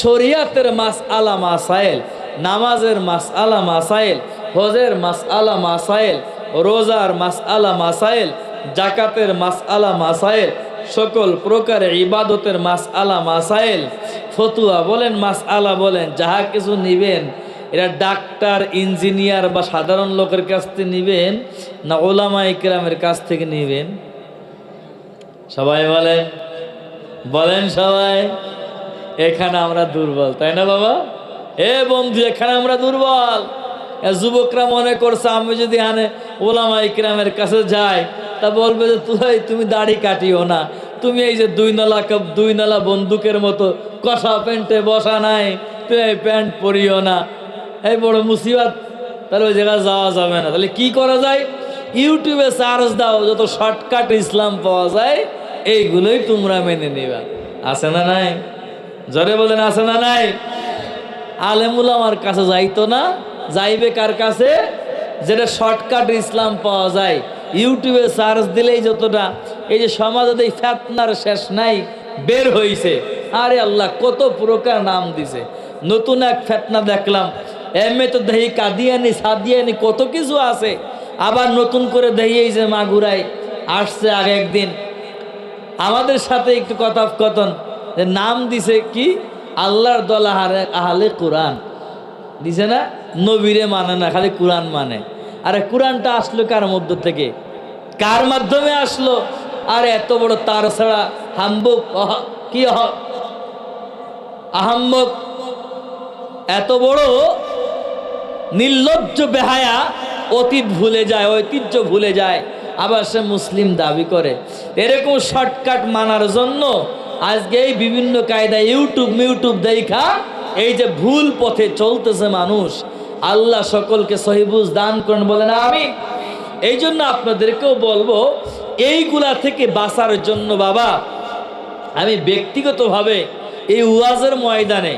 শরিয়াতের মাসআলা মাসাইল, নামাজের মাসআলা মাসাইল, হজের মাসআলা মাসাইল, রোজার মাসআলা মাসাইল, জাকাতের মাসআলা মাসাইল, সকল প্রকারের ইবাদতের মাসআলা মাসাইল, ফতুয়া বলেন, মাসআলা বলেন, যাহা কিছু নিবেন, এরা ডাক্তার, ইঞ্জিনিয়ার বা সাধারণ লোকের কাছ থেকে নিবেন না ওলামা ইকরামের কাছ থেকে নিবেন? সবাই বলেন, বলেন সবাই। এখানে আমরা দুর্বল, তাই না বাবা? এ বন্ধু, এখানে আমরা দুর্বল। যুবকরা মনে করছে আমি যদি ওলামা ইকরামের কাছে যাই, তা বলবে যে তুমি দাড়ি কাটিও না, তুমি এই যে দুই নালা বন্দুকের মতো কষা প্যান্টে বসা নাই, তুমি এই প্যান্ট পরিও না, এই বড় মুসিবত, তাহলে ওই জায়গায় যাওয়া যাবে না। তাহলে কি করা যায়? ইউটিউবে সার্চ দাও, যত শর্টকাট ইসলাম পাওয়া যায় এইগুলোই তোমরা মেনে নিবা। আছে না নাই? জোরে বলেন, আছে না নাই? আলেমুল আমার কাছে যাইতো না, যাইবে কার কাছে? যেটা শর্টকাট ইসলাম পাওয়া যায়। ইউটিউবে সার্চ দিলেই যতটা, এই যে সমাজে এই ফেতনার শেষ নাই বের হইছে। আরে আল্লাহ, কত প্রকার নাম দিছে। নতুন এক ফেতনা দেখলাম, এমএ তো দেহি কাদিয়ানি সাদিয়ানি কত কিছু আছে। আবার নতুন করে দেহি এই যে মাগুরাই আসছে আগে একদিন, আমাদের সাথে একটু কথোপকথন, যে নাম দিছে কি আল্লাহর দল আহলে কোরআন দিছে না, নবীরে মানে না, খালি কোরআন মানে। আরে কোরআনটা আসলো কার মধ্য থেকে? কার মাধ্যমে আসলো? আর এত বড় তার ছাড়া হাম্বুক কি আহাম্মক, এত বড় নির্লজ্জ বেহায়া অতীত ভুলে যায়, ঐতিহ্য ভুলে যায়, আবার সে মুসলিম দাবি করে। এরকম শর্টকাট মানার জন্য আজকে এই বিভিন্ন কায়দায় ইউটিউব দেখা এই যে ভুল পথে চলতেছে মানুষ। আল্লাহ সকলকে সহিবুজ দান করেন, বলেন আমিন। এই জন্য আপনাদেরকেও বলবো, এইগুলা থেকে বাঁচার জন্য বাবা, আমি ব্যক্তিগতভাবে এই ওয়াজের ময়দানে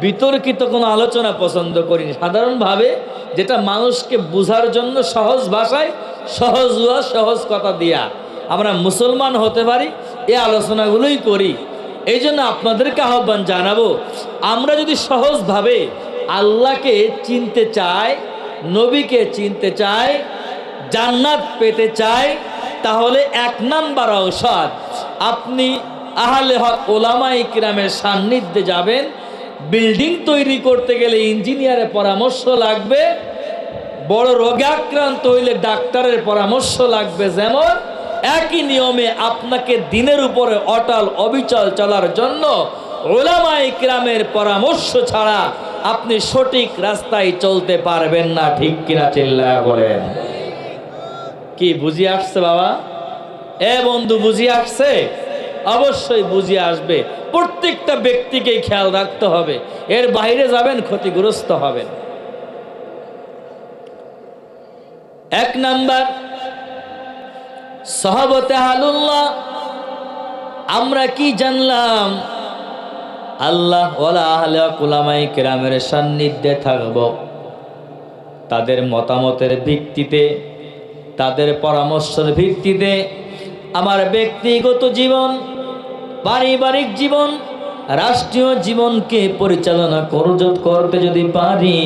বিতর্কিত কোনো আলোচনা পছন্দ করিনি। সাধারণভাবে যেটা মানুষকে বোঝার জন্য সহজ ভাষায়, সহজ ওয়াজ, সহজ কথা দিয়া আমরা মুসলমান হতে পারি, এই আলোচনাগুলোই করি। এই জন্য আপনাদেরকে আহ্বান জানাবো, আমরা যদি সহজভাবে আল্লাহকে চিনতে চাই, নবীকে চিনতে চাই, জান্নাত পেতে চাই, তাহলে 1 নাম্বার ঔষধ, আপনি আহলে হক ওলামা ইকরামের সান্নিধ্যে যাবেন। বিল্ডিং তৈরি করতে গেলে ইঞ্জিনিয়ারের পরামর্শ লাগবে, বড় রোগে আক্রান্ত হইলে ডাক্তারের পরামর্শ লাগবে। যেমন একই নিয়মে আপনাকে দিনের উপরে অটল অবিচল চলার জন্য ওলামা ইকরামের পরামর্শ ছাড়া আপনি সঠিক রাস্তায় চলতে পারবেন না। ঠিক কিনা চিল্লায়া বলেন। কি বুঝিয়ে আসছে বাবা? এ বন্ধু, বুঝিয়ে আসছে? অবশ্যই বুঝিয়ে আসবে। প্রত্যেকটা ব্যক্তিকেই খেয়াল রাখতে হবে, এর বাইরে যাবেন ক্ষতিগ্রস্ত হবেন। 1 নাম্বার, সাহাবাতে আহলুল্লাহ। আমরা কি জানলাম? আল্লাহ ওয়ালা আহলে উলামায়ে কেরামের সান্নিধ্যে থাকব, তাদের মতামতের ভিত্তিতে তাদের পরামর্শের ভিত্তিতে আমার ব্যক্তিগত জীবন, পারিবারিক জীবন, রাষ্ট্রীয় জীবনকে পরিচালনা করতে যদি পারি,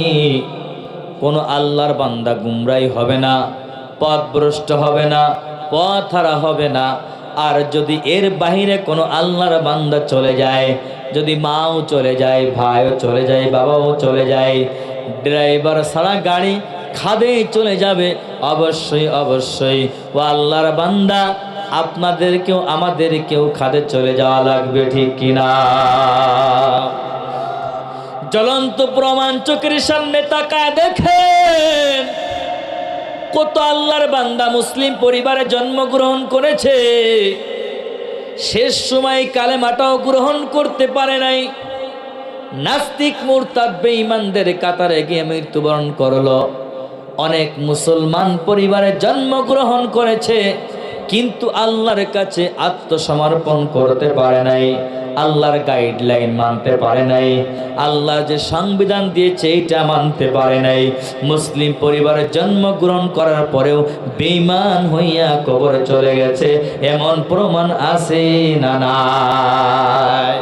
কোনো আল্লাহর বান্দা গুমরাই হবে না, পথভ্রষ্ট হবে না, পথ হারা হবে না। আর যদি এর বাহিরে কোনো আল্লাহর বান্দা চলে যায়, যদি মাও চলে যায়, ভাইও চলে যায়, বাবাও চলে যায়, ড্রাইভার ছাড়া গাড়ি খাদেই চলে যাবে, অবশ্যই অবশ্যই ও আল্লাহর বান্দা আপনাদেরকেও আমাদেরকেও খাদে চলে যাওয়া লাগবে, ঠিক কিনা? জ্বলন্ত প্রমাণ চোখের সামনে তাকায় দেখেন, কত আল্লাহর বান্দা মুসলিম পরিবারে জন্মগ্রহণ করেছে, শেষ সময় কালেমাটাও গ্রহণ করতে পারে নাই, নাস্তিক মুরতাদ বেঈমানদের কাতারে গিয়ে মৃত্যুবরণ করলো। অনেক মুসলমান পরিবারে জন্মগ্রহণ করেছে, কিন্তু আল্লাহর কাছে আত্মসমর্পণ করতে পারে নাই, আল্লাহর গাইডলাইন মানতে পারে নাই, আল্লাহ যে সংবিধান দিয়েছে এটা মানতে পারে নাই। মুসলিম পরিবারে জন্মগ্রহণ করার পরেও বেঈমান হইয়া কবরে চলে গেছে, এমন প্রমাণ আছে না নাই?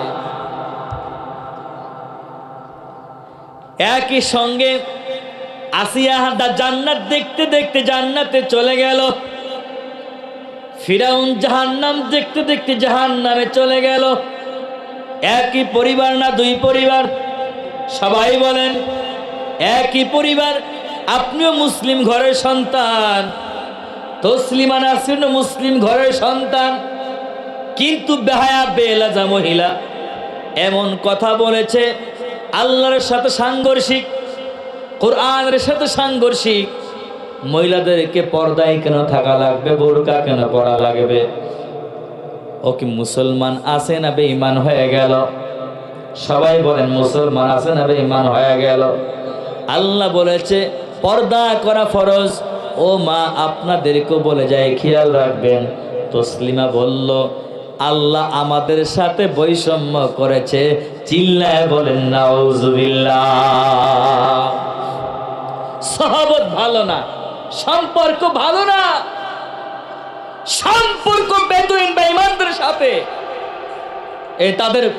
একই সঙ্গে আসিয়া জান্নাত দেখতে দেখতে জান্নাতে চলে গেল, ফিরাউন জাহান্নাম দেখতে দেখতে জাহান্নামে চলে গেল। একই পরিবার না দুই পরিবার? সবাই বলেন একই পরিবার। আপনিও মুসলিম ঘরের সন্তান, তসলিমা নাসরিনও মুসলিম ঘরের সন্তান, কিন্তু বেহায়া বেলাজা মহিলা এমন কথা বলেছে আল্লাহর সাথে সাংঘর্ষিক, কোরআনের সাথে সাংঘর্ষিক। মহিলাদেরকে পর্দায় কেন থাকা লাগবে, বোরকা কেন পরা লাগবে? ও কি মুসলমান আছে না বেঈমান হয়ে গেল? সবাই বলেন মুসলমান আছে না বেঈমান হয়ে গেল? আল্লাহ বলেছে পর্দা করা ফরজ। ও মা, আপনাদেরকেও বলে যায় খেয়াল রাখবেন। তসলিমা বলল আল্লাহ আমাদের সাথে বৈষম্য করেছে, চিল্লায় বলেন নাউজুবিল্লাহ। সহবত ভালো না, সম্পর্ক ভালো না, সম্পর্ক বেদুইন বেঈমানদের সাথে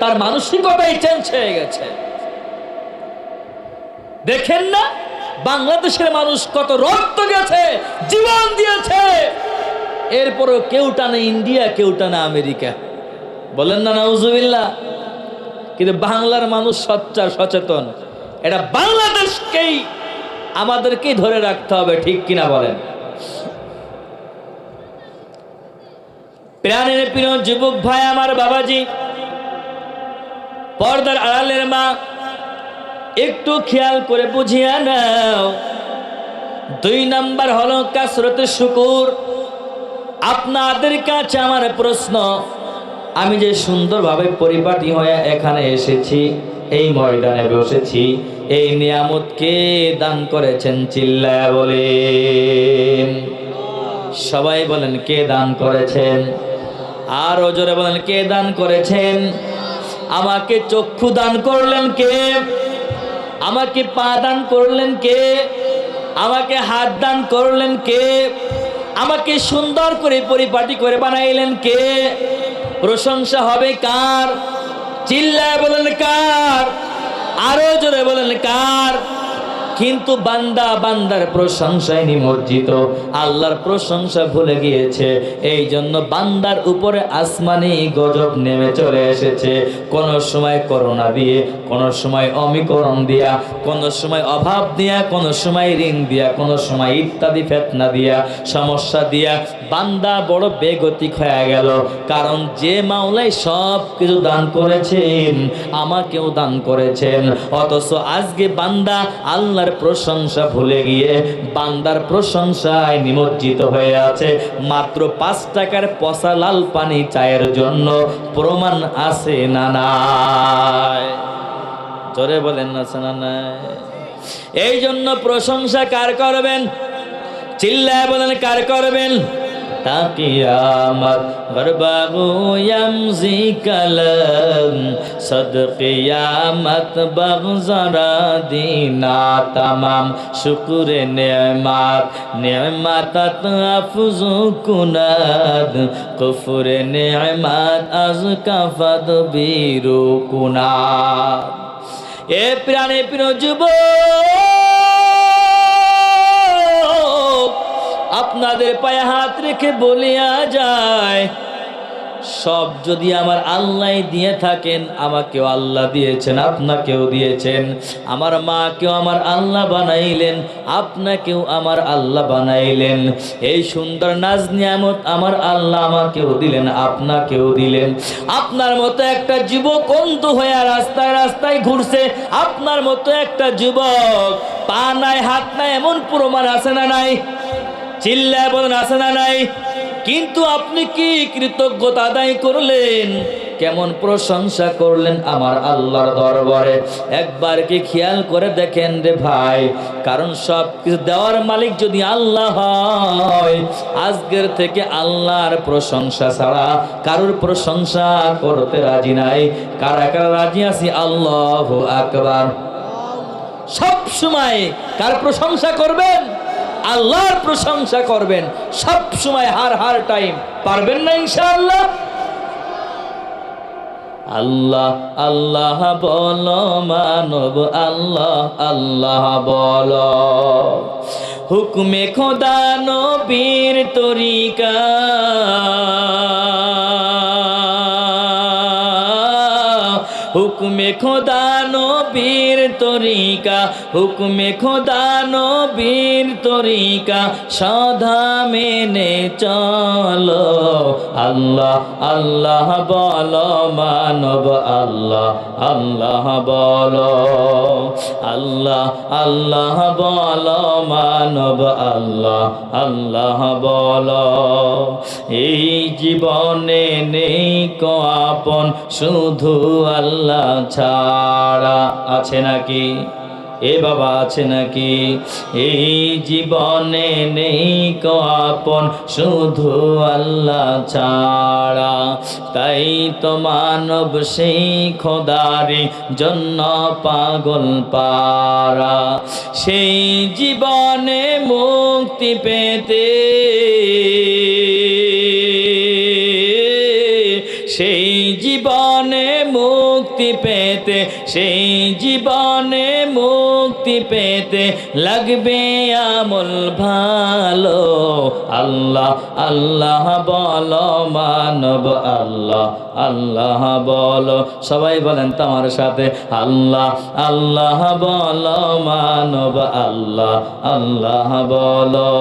তার মানসিকতাই চেঞ্জ হয়ে গেছে। দেখেন না বাংলাদেশের মানুষ কত রক্ত গেছে, জীবন দিয়েছে, এরপরও কেউ টানে ইন্ডিয়া, কেউ টানে আমেরিকা, বলেন না নাউজুবিল্লাহ। কিন্তু বাংলার মানুষ সচ্চার সচেতন, এটা বাংলাদেশকেই আমাদেরকেই ধরে রাখতে হবে, ঠিক কিনা বলেন? প্রাণের প্রিয় যুবক ভাই আমার, বাবাজি, পর্দার আড়ালের মা, একটু খেয়াল করে বুঝিয়ে নাও। 2 নাম্বার হলো কাসরতে শুকুর। আপনাদের কাছে আমার প্রশ্ন, আমি যে সুন্দরভাবে পরিপাটি হয়ে এখানে এসেছি, এই ময়দানে বসেছি, এই নিয়ামত কে দান করেছেন? চিল্লায়া বলেন, সবাই বলেন কে দান করেছেন? আরো জোরে বলেন কে দান করেছেন? আমাকে চক্ষু দান করলেন কে? আমাকে পা দান করলেন কে? আমাকে হাত দান করলেন কে? আমাকে সুন্দর করে পরিপাটি করে বানাইলেন কে? প্রশংসা হবে কার? চিল্লায় বলেন কার? আরো জোরে বলেন কার? কিন্তু বান্দা বান্দার প্রশংসায় নিমজ্জিত, আল্লাহর প্রশংসা ভুলে গিয়েছে। এই জন্য বান্দার উপরে আসমানি গজব নেমে চলে এসেছে। কোন সময় করোনা দিয়ে, কোন সময় অমিকরণ দিয়া, কোন সময় অভাব দিয়া, কোন সময় ঋণ দিয়া, কোন সময় ইত্যাদি ফেতনা দিয়া, সমস্যা দিয়া বান্দা বড় বেগতিক হয়ে গেল। কারণ যে মাওলাই সব কিছু দান করেছেন, আমাকেও দান করেছেন, অথচ আজকে বান্দা আল্লাহ প্রশংসা ভুলে গিয়ে বান্দার প্রশংসায় নিমজ্জিত হয়ে আছে। মাত্র 5 টাকার পচা লাল পানি চায়ের জন্য প্রমাণ আছে না নাই? জোরে বলেন না আছে না নাই? এই জন্য প্রশংসা কার করবেন? চিল্লায় বলেন কার করবেন? তা কিয়ামত গরবাগু ইয়ামজি কালাম সদ কিয়ামত বগজরা দিনা তামাম শুকরে নেমাত নেমাতত আফজু কুনাদ কুফরে নেমাত আজ কাফাদ বিরু কুনাদ। এ প্রাণে প্রিয় যুবক, আপনাদের পায়ে হাত রেখে বলিয়া যায়, সব যদি আমার আল্লাহ দিয়ে থাকেন, আমাকেও আল্লাহ দিয়েছেন, আপনাকেও দিয়েছেন। আমার মাকেও আমার আল্লাহ বানাইলেন, আপনাকেও আমার আল্লাহ বানাইলেন। এই সুন্দর নাজ নিয়ামত আমার আল্লাহ আমাকেও দিলেন, আপনাকেও দিলেন। আপনার মতো একটা যুবক অন্ধ হয়ে রাস্তায় রাস্তায় ঘুরছে, আপনার মতো একটা যুবক পা নাই হাত নাই, এমন প্রমাণ আছে না নাই? চিল্লায় বলেন আছে না নাই? কিন্তু আপনি কি কৃতজ্ঞতা আদায় করলেন? কেমন প্রশংসা করলেন আমার আল্লাহর দরবারে? একবার কি খেয়াল করে দেখেন রে ভাই, কারণ সব কিছু দেওয়ার মালিক যদি আল্লাহ হয়, আজকের থেকে আল্লাহর প্রশংসা ছাড়া কারোর প্রশংসা করতে রাজি নাই। কারা কারা রাজি আছি? আল্লাহু আকবার। সব সময় কার প্রশংসা করবেন? আল্লাহর প্রশংসা করবেন সব সময়, হার টাইম। পারবেন না ইনশাআল্লাহ? আল্লাহ আল্লাহ বলো মানব, আল্লাহ আল্লাহ বলো। হুকুমে খোদা নবীর তরিকা, হুকুমে খোদা নবীর তরিকা, হুকুমে খোদা নবীর তরিকা সাধা মেনে চলো। আল্লাহ আল্লাহ বলো মানব, আল্লাহ আল্লাহ বলো। আল্লাহ আল্লাহ বলো মানব, আল্লাহ আল্লাহ বলো। এই জীবনে নেই কো আপন, শুধু আল্লাহ ছাড়া। আছে নাকি? এ বাবা আছে নাকি? এই জীবনে নেই কো আপন, শুধু আল্লাহ ছাড়া। তাই তো মানব সেই খোদারি জন্য পাগল পারা। সেই জীবনে মুক্তি পেতে, সেই জীবনে মুক্তি পেতে, সেই জীবনে মুক্তি পেতে লাগবে আমল ভালো। আল্লাহ আল্লাহ বলো মানব, আল্লাহ আল্লাহ বলো। সবাই বলেন তো আমার সাথে, আল্লাহ আল্লাহ বলো মানব, আল্লাহ আল্লাহ বলো।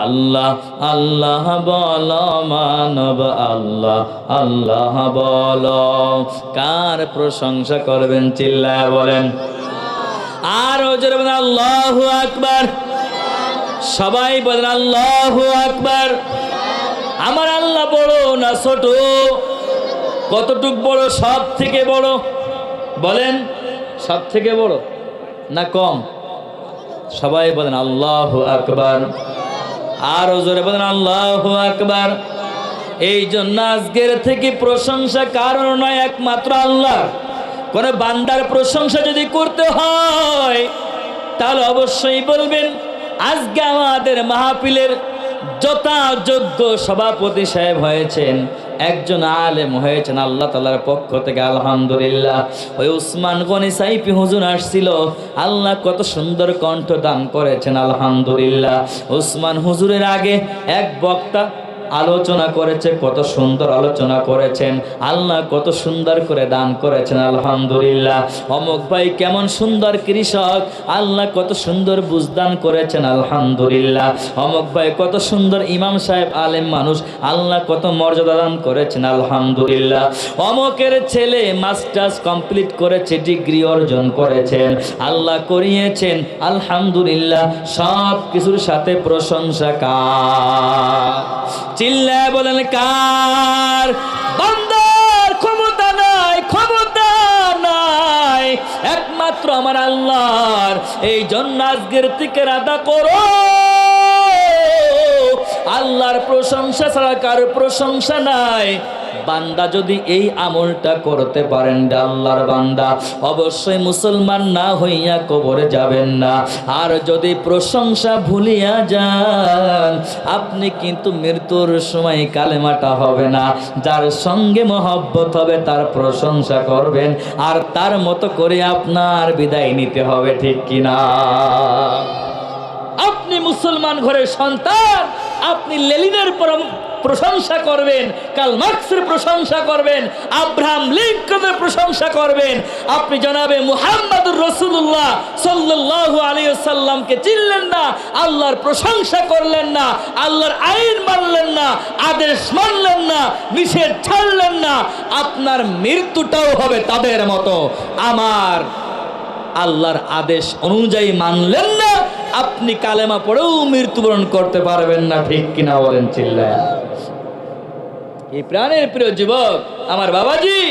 আল্লাহ আল্লাহ বলো মানব, আল্লাহ আল্লাহ বলো। কার প্রশংসা করবেন? চিল্লায় বলেন। আর জোরে বলেন আল্লাহু আকবার। সবাই বলেন আল্লাহু আকবার। আমার আল্লাহ বড় না ছোট? কতটুক বড়? সব থেকে বড়। বলেন, সব থেকে বড় না কম? সবাই বলেন আল্লাহু আকবার। আর জোরে বলেন আল্লাহু আকবার। এই জন্য আজকের থেকে প্রশংসা কারণ নয়, একমাত্র আল্লাহ। কোন বান্দার প্রশংসা যদি করতে হয় তাহলে অবশ্যই বলবেন, আজকে আমাদের মাহফিলের যথাযোগ্য সভাপতি সাহেব হয়েছেন, একজন আলেম হয়েছেন আল্লাহ তাআলার পক্ষ থেকে, আলহামদুলিল্লাহ। ওই উসমান গনি সাইফি হুজুর আসছিল, আল্লাহ কত সুন্দর কণ্ঠ দান করেছেন, আলহামদুলিল্লাহ। উসমান হুজুরের আগে এক বক্তা আলোচনা করেছে, কত সুন্দর আলোচনা করেছেন, আল্লাহ কত সুন্দর করে দান করেছেন, আলহামদুলিল্লাহ। অমুক ভাই কেমন সুন্দর কৃষক, আল্লাহ কত সুন্দর বুঝদান করেছেন, আলহামদুলিল্লাহ। অমুক ভাই কত সুন্দর ইমাম সাহেব আলেম মানুষ, আল্লাহ কত মর্যাদা দান করেছেন, আলহামদুলিল্লাহ। অমুকের ছেলে মাস্টার্স কমপ্লিট করেছে, ডিগ্রি অর্জন করেছেন, আল্লাহ করিয়েছেন, আলহামদুলিল্লাহ। সব কিছুর সাথে প্রশংসা কার? চিল্লায় বলেন কার? বান্দার ক্ষমতা নাই, ক্ষমতা নাই, একমাত্র আমার আল্লাহর। এই জন্য আজকের থেকে আদা করো, আল্লাহর প্রশংসা ছাড়া কারো প্রশংসা নাই। বান্দা যদি এই আমলটা করতে পারেন, আল্লাহর বান্দা, অবশ্যই মুসলমান না হইয়া কবরে যাবেন না। আর যদি প্রশংসা ভুলিয়া যান, আপনি কিন্তু মৃত্যুর সময় কালেমাটা হবে না। যার সঙ্গে মহব্বত হবে তার প্রশংসা করবেন, আর তার মতো করে আপনার বিদায় নিতে হবে, ঠিক কিনা? আপনি মুসলমান ঘরের সন্তান, আপনি লেনিনের প্রশংসা করবেন, কার্ল মার্কসের প্রশংসা করবেন, আব্রাহাম লিঙ্কনের প্রশংসা করবেন। আপনি জনাবে মুহাম্মদুর রাসূলুল্লাহ সাল্লাল্লাহু আলাইহি ওয়াসাল্লামকে চিনলেন না, আল্লাহর প্রশংসা করলেন না, আল্লাহর আইন মানলেন না, আদেশ মানলেন না, নিষেধ ছাড়লেন না, আপনার মৃত্যুটাও হবে তাদের মতো। আমার আল্লাহর আদেশ অনুযায়ী মানলেন না, আপনি কালেমা পড়েও মৃত্যুবরণ করতে পারবেন না, ঠিক কিনা বলেন চিল্লায়া? এই প্রাণের প্রিয় যুবক আমার বাবাজি,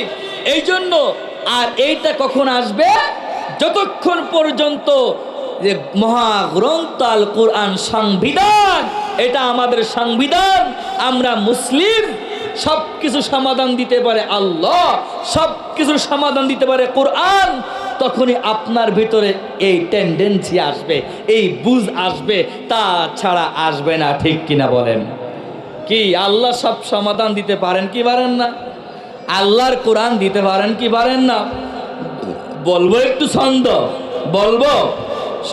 এই জন্য আর এইটা কখন আসবে? যতক্ষণ পর্যন্ত যে মহাগ্রন্থ আল কোরআন সংবিধান, এটা আমাদের সংবিধান, আমরা মুসলিম, সব কিছু সমাধান দিতে পারে আল্লাহ, সব কিছুর সমাধান দিতে পারে কোরআন, তখনই আপনার ভিতরে এই টেন্ডেন্সি আসবে, এই বুঝ আসবে, তা ছাড়া আসবে না, ঠিক কিনা বলেন? কি আল্লাহ সব সমাধান দিতে পারেন কি পারেন না? আল্লাহর কোরআন দিতে পারেন কি পারেন না? বলবো একটু ছন্দ, বলবো।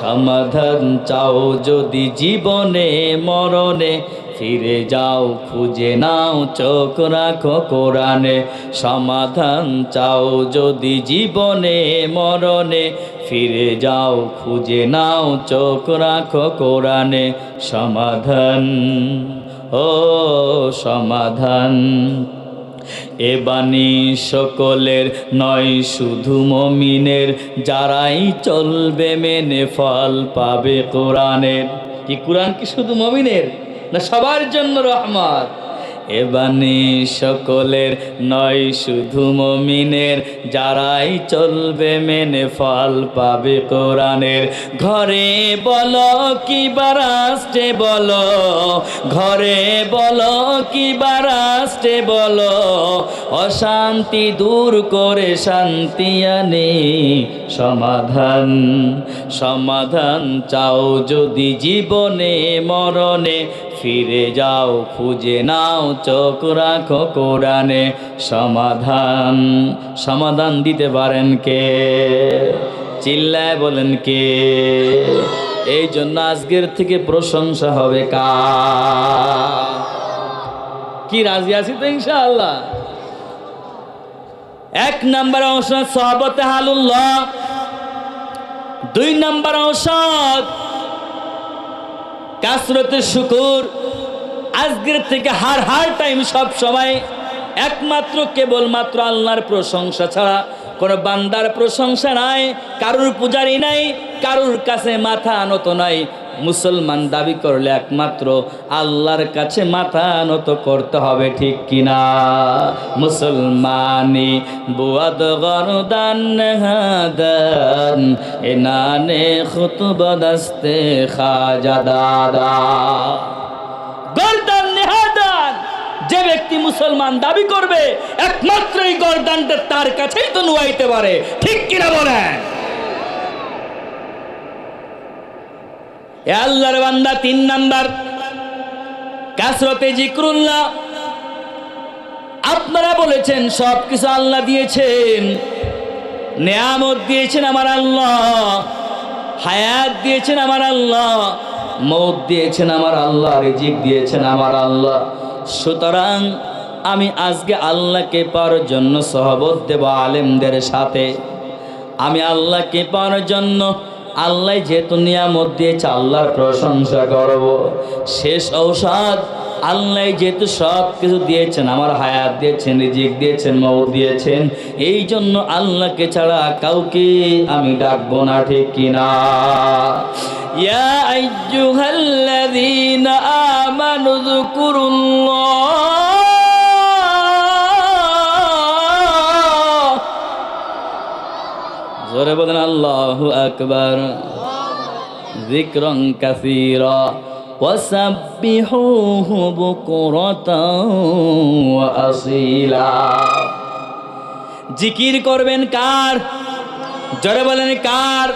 সমাধান চাও যদি জীবনে মরণে, ফিরে যাও খুঁজে নাও চোখ রাখো কোরআনে। সমাধান চাও যদি জীবনে মরণে, ফিরে যাও খুঁজে নাও চোখ রাখো কোরআনে। সমাধান, ও সমাধান, এ বাণী সকলের নয় শুধু মুমিনের, যারাই চলবে মেনে ফল পাবে কোরআনের। কি কোরআন কি শুধু মুমিনের না সবার জন্য রহমত? এ বাণী সকলের নয় শুধু মুমিনের, যারাই চলবে মেনে ফল পাবে কোরআনের। ঘরে বলো কিবা রাষ্ট্রে বলো, ঘরে বলো কিবা রাষ্ট্রে বলো, অশান্তি দূর করে শান্তি আনে। সমাধান, সমাধান চাও যদি জীবনে মরণে, ফিরে যাও খুঁজে নাও চোখ রাখো কোরআনে। সমাধান, সমাধান দিতে পারেন কে? চিল্লায় বলেন কে? এই জন্য আজকের থেকে প্রশংসা হবে কার? কি রাজি আছি তো ইনশাআল্লাহ? এক নাম্বার ঔষধ সহবতে হালুল্লাহ, দুই নাম্বার ঔষধ কাসরতে শুকুর। আজকের থেকে হার টাইম সব সময় একমাত্র কেবলমাত্র আল্লাহর প্রশংসা ছাড়া কোনো বান্দার প্রশংসা নাই, কারুর পূজারি নাই, কারুর কাছে মাথা নত নাই। মুসলমান দাবি করলে একমাত্র আল্লাহর কাছে মাথা নত করতে হবে, ঠিক কিনা? মুসলমানি বুয়াদ গরদান হাদান, এনানে খুতবা দস্তে খাজা দাদা। গরদান নেহাদান, যে ব্যক্তি মুসলমান দাবি করবে একমাত্র এই গরদানটা তার কাছেই তো নুয়াইতে পারে, ঠিক কিনা বলেন? আল্লাহর বান্দা তিন নাম্বার কাসরতে জিক্রুল্লাহ। আপনারা বলেছেন সব কিছু আল্লাহ দিয়েছেন, নেয়ামত দিয়েছেন আমার আল্লাহ, হায়াত দিয়েছেন আমার আল্লাহ, মৌত দিয়েছেন আমার আল্লাহ, রিজিক দিয়েছেন আমার আল্লাহ। সুতরাং আমি আজকে আল্লাহকে পাওয়ার জন্য সহবত দেব আলেমদের সাথে। আমি আল্লাহকে পাওয়ার জন্য, আল্লাহ যেহেতু নিয়ামত দিয়েছে আল্লাহর প্রশংসা করব। শেষ ঔষধ আল্লাহ যেহেতু সব কিছু দিয়েছেন, আমার হায়াত দিয়েছেন, রিজিক দিয়েছেন, মৌত দিয়েছেন, এই জন্য আল্লাহকে ছাড়া কাউকে আমি ডাকবো না, ঠিক কিনা? ইয়া আইয়ুহাল্লাযীনা আমানু যকুরুল্লাহ, জোরে বলেন আল্লাহু আকবার, যিকরান কাসীরা। ওয়াসাব্বিহুহু বুকরাতাও ওয়া আসীলা। জিকির করবেন কার? জোরে বলেন কার?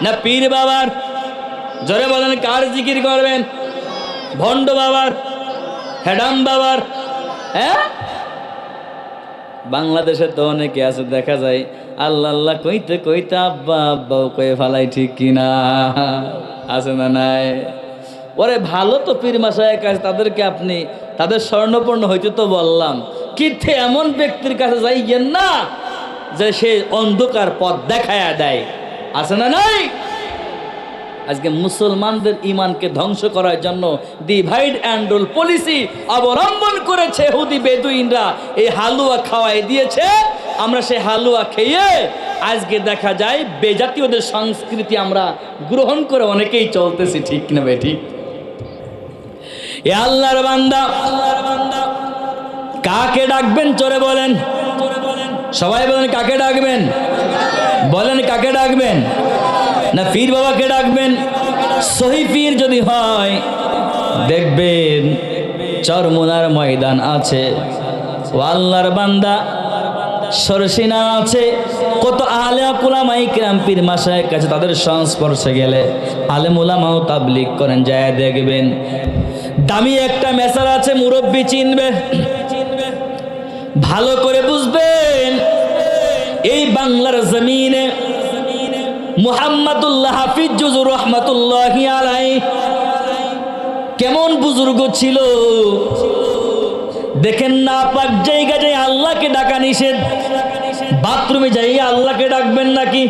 না পীর বাবার? জোরে বলেন কার জিকির করবেন? ভণ্ড বাবার? হেডাম বাবার? হ্যাঁ, বাংলাদেশে তো অনেকে আছে দেখা যায় আল্লাহ আল্লাহ কইতে কইতে আব্বা আব্বাও কয়ে ফালাই, ঠিক কিনা? আছে না নাই? ওরে ভালো তো পীর মাশায়েখ আছে, তাদেরকে আপনি তাদের স্বর্ণপূর্ণ হইতে তো বললাম, কিন্তু এমন ব্যক্তির কাছে যাইয়েন না যে সে অন্ধকার পথ দেখায়া দেয়। আছে না নাই? আজকে মুসলমানদের ইমানকে ধ্বংস করার জন্য ডিভাইড অ্যান্ড রুল পলিসি অবলম্বন করেছে ইহুদি বেদুইনরা। এই হালুয়া খাওয়াই দিয়েছে, আমরা সেই হালুয়া খেয়ে আজকে দেখা যায় বেজাতীয়দের সংস্কৃতি আমরা গ্রহণ করে অনেকেই চলতেছি, ঠিক না বে ঠিক? এ আল্লাহর বান্দা, কাকে ডাকবেন চলে বলেন? সবাই বলেন কাকে ডাকবেন? বলেন কাকে ডাকবেন? না পীর বাবাকে ডাকবেন? সহি পীর যদি হয় দেখবেন চরমুনার ময়দান আছে, ও আল্লাহর বান্দা সরসিনা আছে, কত আলেম উলামা ইকরাম পীর মাশায়েখ কাছে, তাদের সংস্পর্শে গেলে আলেম উলামাও তাবলীগ করেন, যায় দেখবেন দামি একটা মেসার আছে, মুরব্বি চিনবে, ভালো করে বুঝবেন। এই বাংলার জমিনে মুহাম্মাদুল্লাহ হাফিজ জুজুর রহমাতুল্লাহি আলাইহি কেমন বুজুর্গ ছিল দেখেন না। পাক জায়গা যাই আল্লাহকে ডাকা নিষেধ, বাথরুমে যাই আল্লাহকে ডাকবেন নাকি?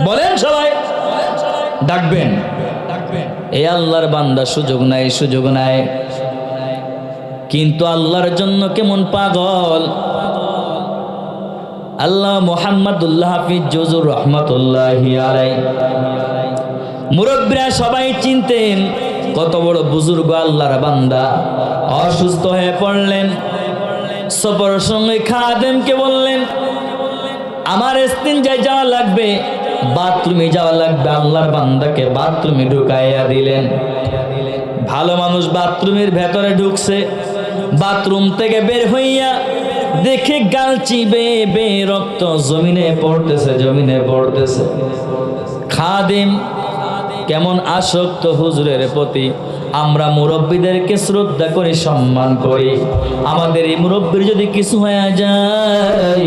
বলেন সবাই ডাকবেন? এই আল্লাহর বান্দা সুযোগ নাই, সুযোগ নাই, কিন্তু আল্লাহর জন্য কেমন পাগল। আল্লাহ মুহাম্মাদুল্লাহ হাফিজ জুজুর রহমাতুল্লাহি আলাইহি মুরব্বিরা সবাই চিনতেন, কত বড় বুজুর্গ আল্লাহর বান্দা। অসুস্থ হয়ে পড়লেন, সফর সঙ্গে খাদেমকে বললেন আমার ইস্তিনজায় যাওয়া লাগবে, বাথরুমে যাওয়া লাগবে। আল্লাহর বান্দাকে বাথরুমে ঢুকাইয়া দিলেন। ভালো মানুষ বাথরুমের ভেতরে ঢুকছে, বাথরুম থেকে বের হইয়া দেখে গাল চিবে বে রক্ত জমিনে পড়তেছে, জমিনে পড়তেছে। খাদিম কেমন আসক্ত হুজুরের প্রতি। আমরা মুরব্বীদেরকে শ্রদ্ধা করি, সম্মান করি। আমাদের এই মুরব্বীর যদি কিছু হয়ে যায়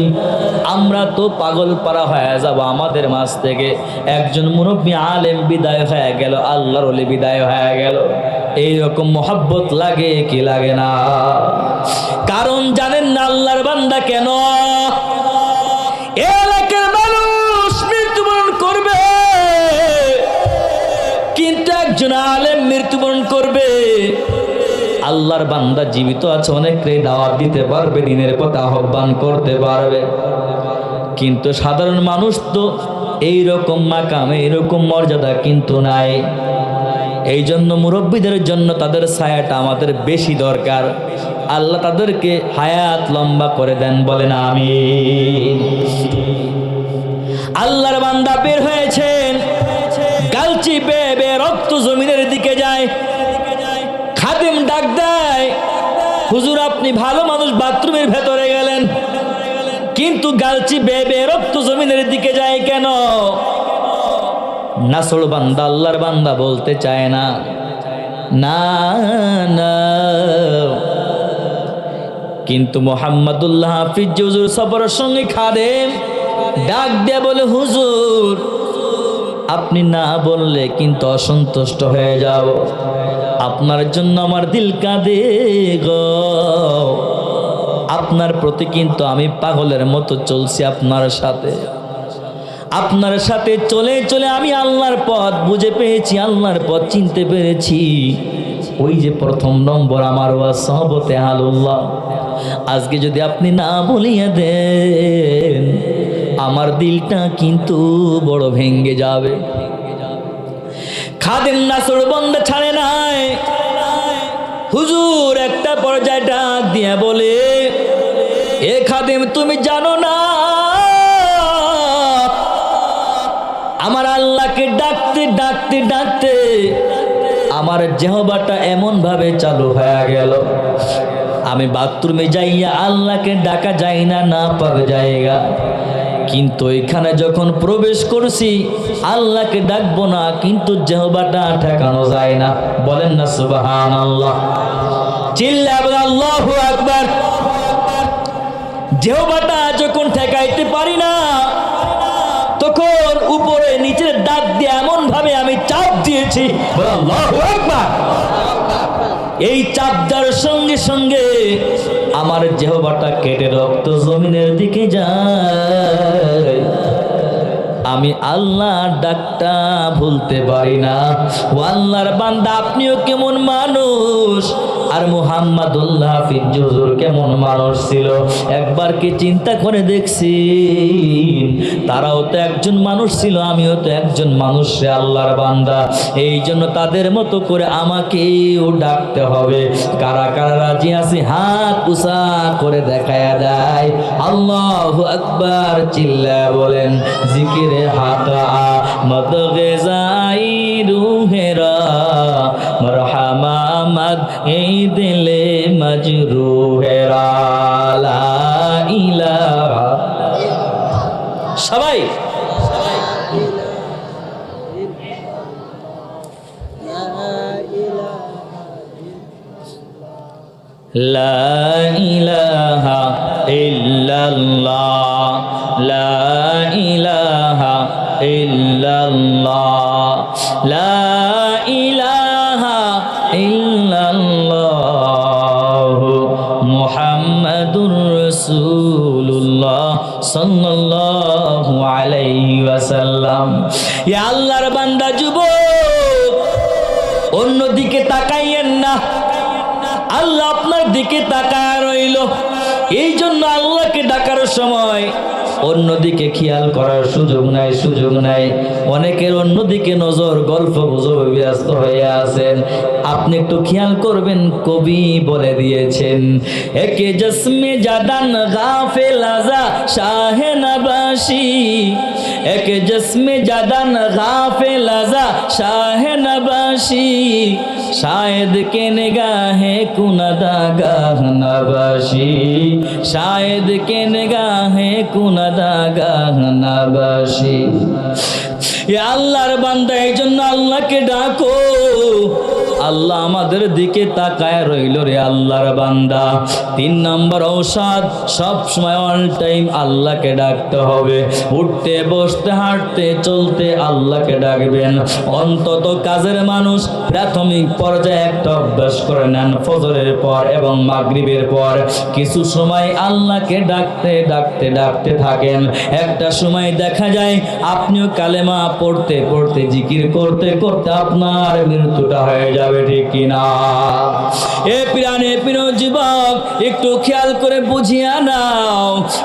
আমরা তো পাগল পারা হয়ে যাব। আমাদের মাঝ থেকে একজন মুরব্বী আলেম বিদায় হয়ে গেল, আল্লাহর ওলি বিদায় হয়ে গেল, এইরকম মোহাব্বত লাগে কি লাগে না? কারণ জানেন না আল্লাহর বান্দা কেন এলাকার মানুষ মৃত্যুবরণ করবে, কিন্তু একজন আলেম মৃত্যুবরণ করবে। আল্লাহর বান্দা জীবিত আছে, অনেককে দাওয়াত দিতে পারবে, দিনের পথে আহ্বান করতে পারবে, কিন্তু সাধারণ মানুষ তো এইরকম মাকাম, এইরকম মর্যাদা কিন্তু নাই। এই জন্য মুরব্বীদের জন্য তাদের ছায়াটা আমাদের বেশি দরকার। আল্লাহ তাদেরকে হায়াত লম্বা করে দেন, বলেন আমিন। আল্লাহর বান্দা বের হয়েছেন, গালচি বেয়ে রক্ত জমিনের দিকে যায়। খাদিম ডাক দেয় হুজুর আপনি ভালো মানুষ, বাথরুমের ভেতরে গেলেন, কিন্তু গালচি বেয়ে রক্ত জমিনের দিকে যায় কেন? নাসল বান্দা আল্লাহর বান্দা বলতে চায় না, না না, কিন্তু মুহাম্মাদুল্লাহ হাফিজ হুজুর সফরের সঙ্গে খাদেম ডাক দিয়ে বলে হুজুর আপনি না বললে কিন্তু অসন্তুষ্ট হয়ে যাও, আপনার জন্য আমার দিল কাঁদে গো, আপনার প্রতি কিন্তু আমি পাগলের মতো চলছি আপনার সাথে। আপনার সাথে চলে চলে আমি আল্লাহর পথ বুঝে পেয়েছি, আল্লাহর পথ চিনতে পেরেছি। ওই যে প্রথম নম্বর আমার ওয়াসহবতে আল্লাহ, আজকে যদি আপনি না বলিয়া দেন আমার দিলটা কিন্তু বড় ভেঙ্গে যাবে। খাদেম নাসর বন্ধ ছাড়ে নাই। হুজুর একটা পর্যায়ে ডাক দিয়ে বলে এ খাদেম তুমি জানো না আমার আল্লাহকে ডাকতে ডাকতে ডাকতে আমার জিহ্বাটা এমন ভাবে চালু হয়ে গেল, আমি বাথরুমে যাইয়া আল্লাহকে ডাকা যায় না, না পাক জায়গা। কিন্তু এখানে যখন প্রবেশ করছি আল্লাহকে ডাকবো না, কিন্তু জিহ্বাটা ঠেকানো যায় না। বলেন না সুবহানাল্লাহ, চিল্লা বলেন আল্লাহু আকবার। জিহ্বাটা যখন ঠেকাইতে পারি না, তখন উপরে নিচের দাঁত দিয়ে এমন ভাবে আমি চাপ দিয়েছি, বলেন আল্লাহু আকবার। এই চাপ দেওয়ার সঙ্গে সঙ্গে আমার জিহ্বাটা কেটে রক্ত জমিনের দিকে যায়। আমি আল্লাহ ডাকটা ভুলতে পারি না। ও আল্লাহর বান্দা, আপনিও কেমন মানুষ, আর মুহাম্মাদুল্লাহ হাফিজ হুজুর কেমন মানুষ ছিল, একবার কি চিন্তা করে দেখছি? তারাও তো একজন মানুষ ছিল, আমিও তো একজন মানুষ রে আল্লাহর বান্দা। এই জন্য তাদের মতো করে আমাকেও ডাকতে হবে। কারা কারা রাজি আছে হাত উঁচা করে দেখায়া দেয়। আল্লাহু আকবার চিল্লা বলেন। জিকিরে হাকা মদগেজাই রুহেরা মরহামা মদ এই দিলে মজরুহেরা লা ইলাহা। সবাই লা ইলাহা ইল্লাল্লাহ, লা ইলাহা ইল্লাল্লাহ, লা ইলাহা ইল্লাল্লাহ মুহাম্মাদুর রাসূলুল্লাহ সাল্লাল্লাহু আলাইহি ওয়াসাল্লাম। ইয়া আল্লাহর বান্দা যুবক, অন্যদিকে তাকাইয়েন না, আল্লাহ আপনার দিকে তাকায় রইল। এই জন্য আল্লাহকে ডাকার সময় অন্যদিকে খেয়াল করার সুযোগ নাই, সুযোগ নাই। অনেকের অন্যদিকে নজর, গল্প গুজবে ব্যস্ত হয়ে আছেন। আপনি একটু খেয়াল করবেন, কবি বলে দিয়েছেন, একে জসমে জাদান গাফেল আজা শাহে নবাসী, একে জসমে জাদান গাফেল আজা শাহে নবাসী, शायद के निगाहे कुनदा गाह नबाशी, शायद के निगाहे कुनदा गाह नबाशी। या আল্লাহর বান্দা, এই জন্য আল্লাহকে ডাকো। আল্লাহ আমাদের দিকে তাকায় রইল রে আল্লাহর বান্দা। 3 নম্বর ঔষধ, সব সময় অল টাইম আল্লাহকে ডাকতে হবে। উঠতে বসতে হাঁটতে চলতে আল্লাহকে ডাকবেন। অন্তত কাজের মানুষ প্রাথমিক পর্যায়ে একটা অভ্যাস করে নেন, ফজরের পর এবং মাগরিবের পর কিছু সময় আল্লাহকে ডাকতে ডাকতে ডাকতে থাকেন। একটা সময় দেখা যায় আপনিও কালেমা পড়তে পড়তে জিকির করতে করতে আপনার মৃত্যুটা হয়ে যাবে, ঠিক কিনা? এ প্রাণে প্রিয় যুবক, একটু খেয়াল করে বুঝিয়া নাও,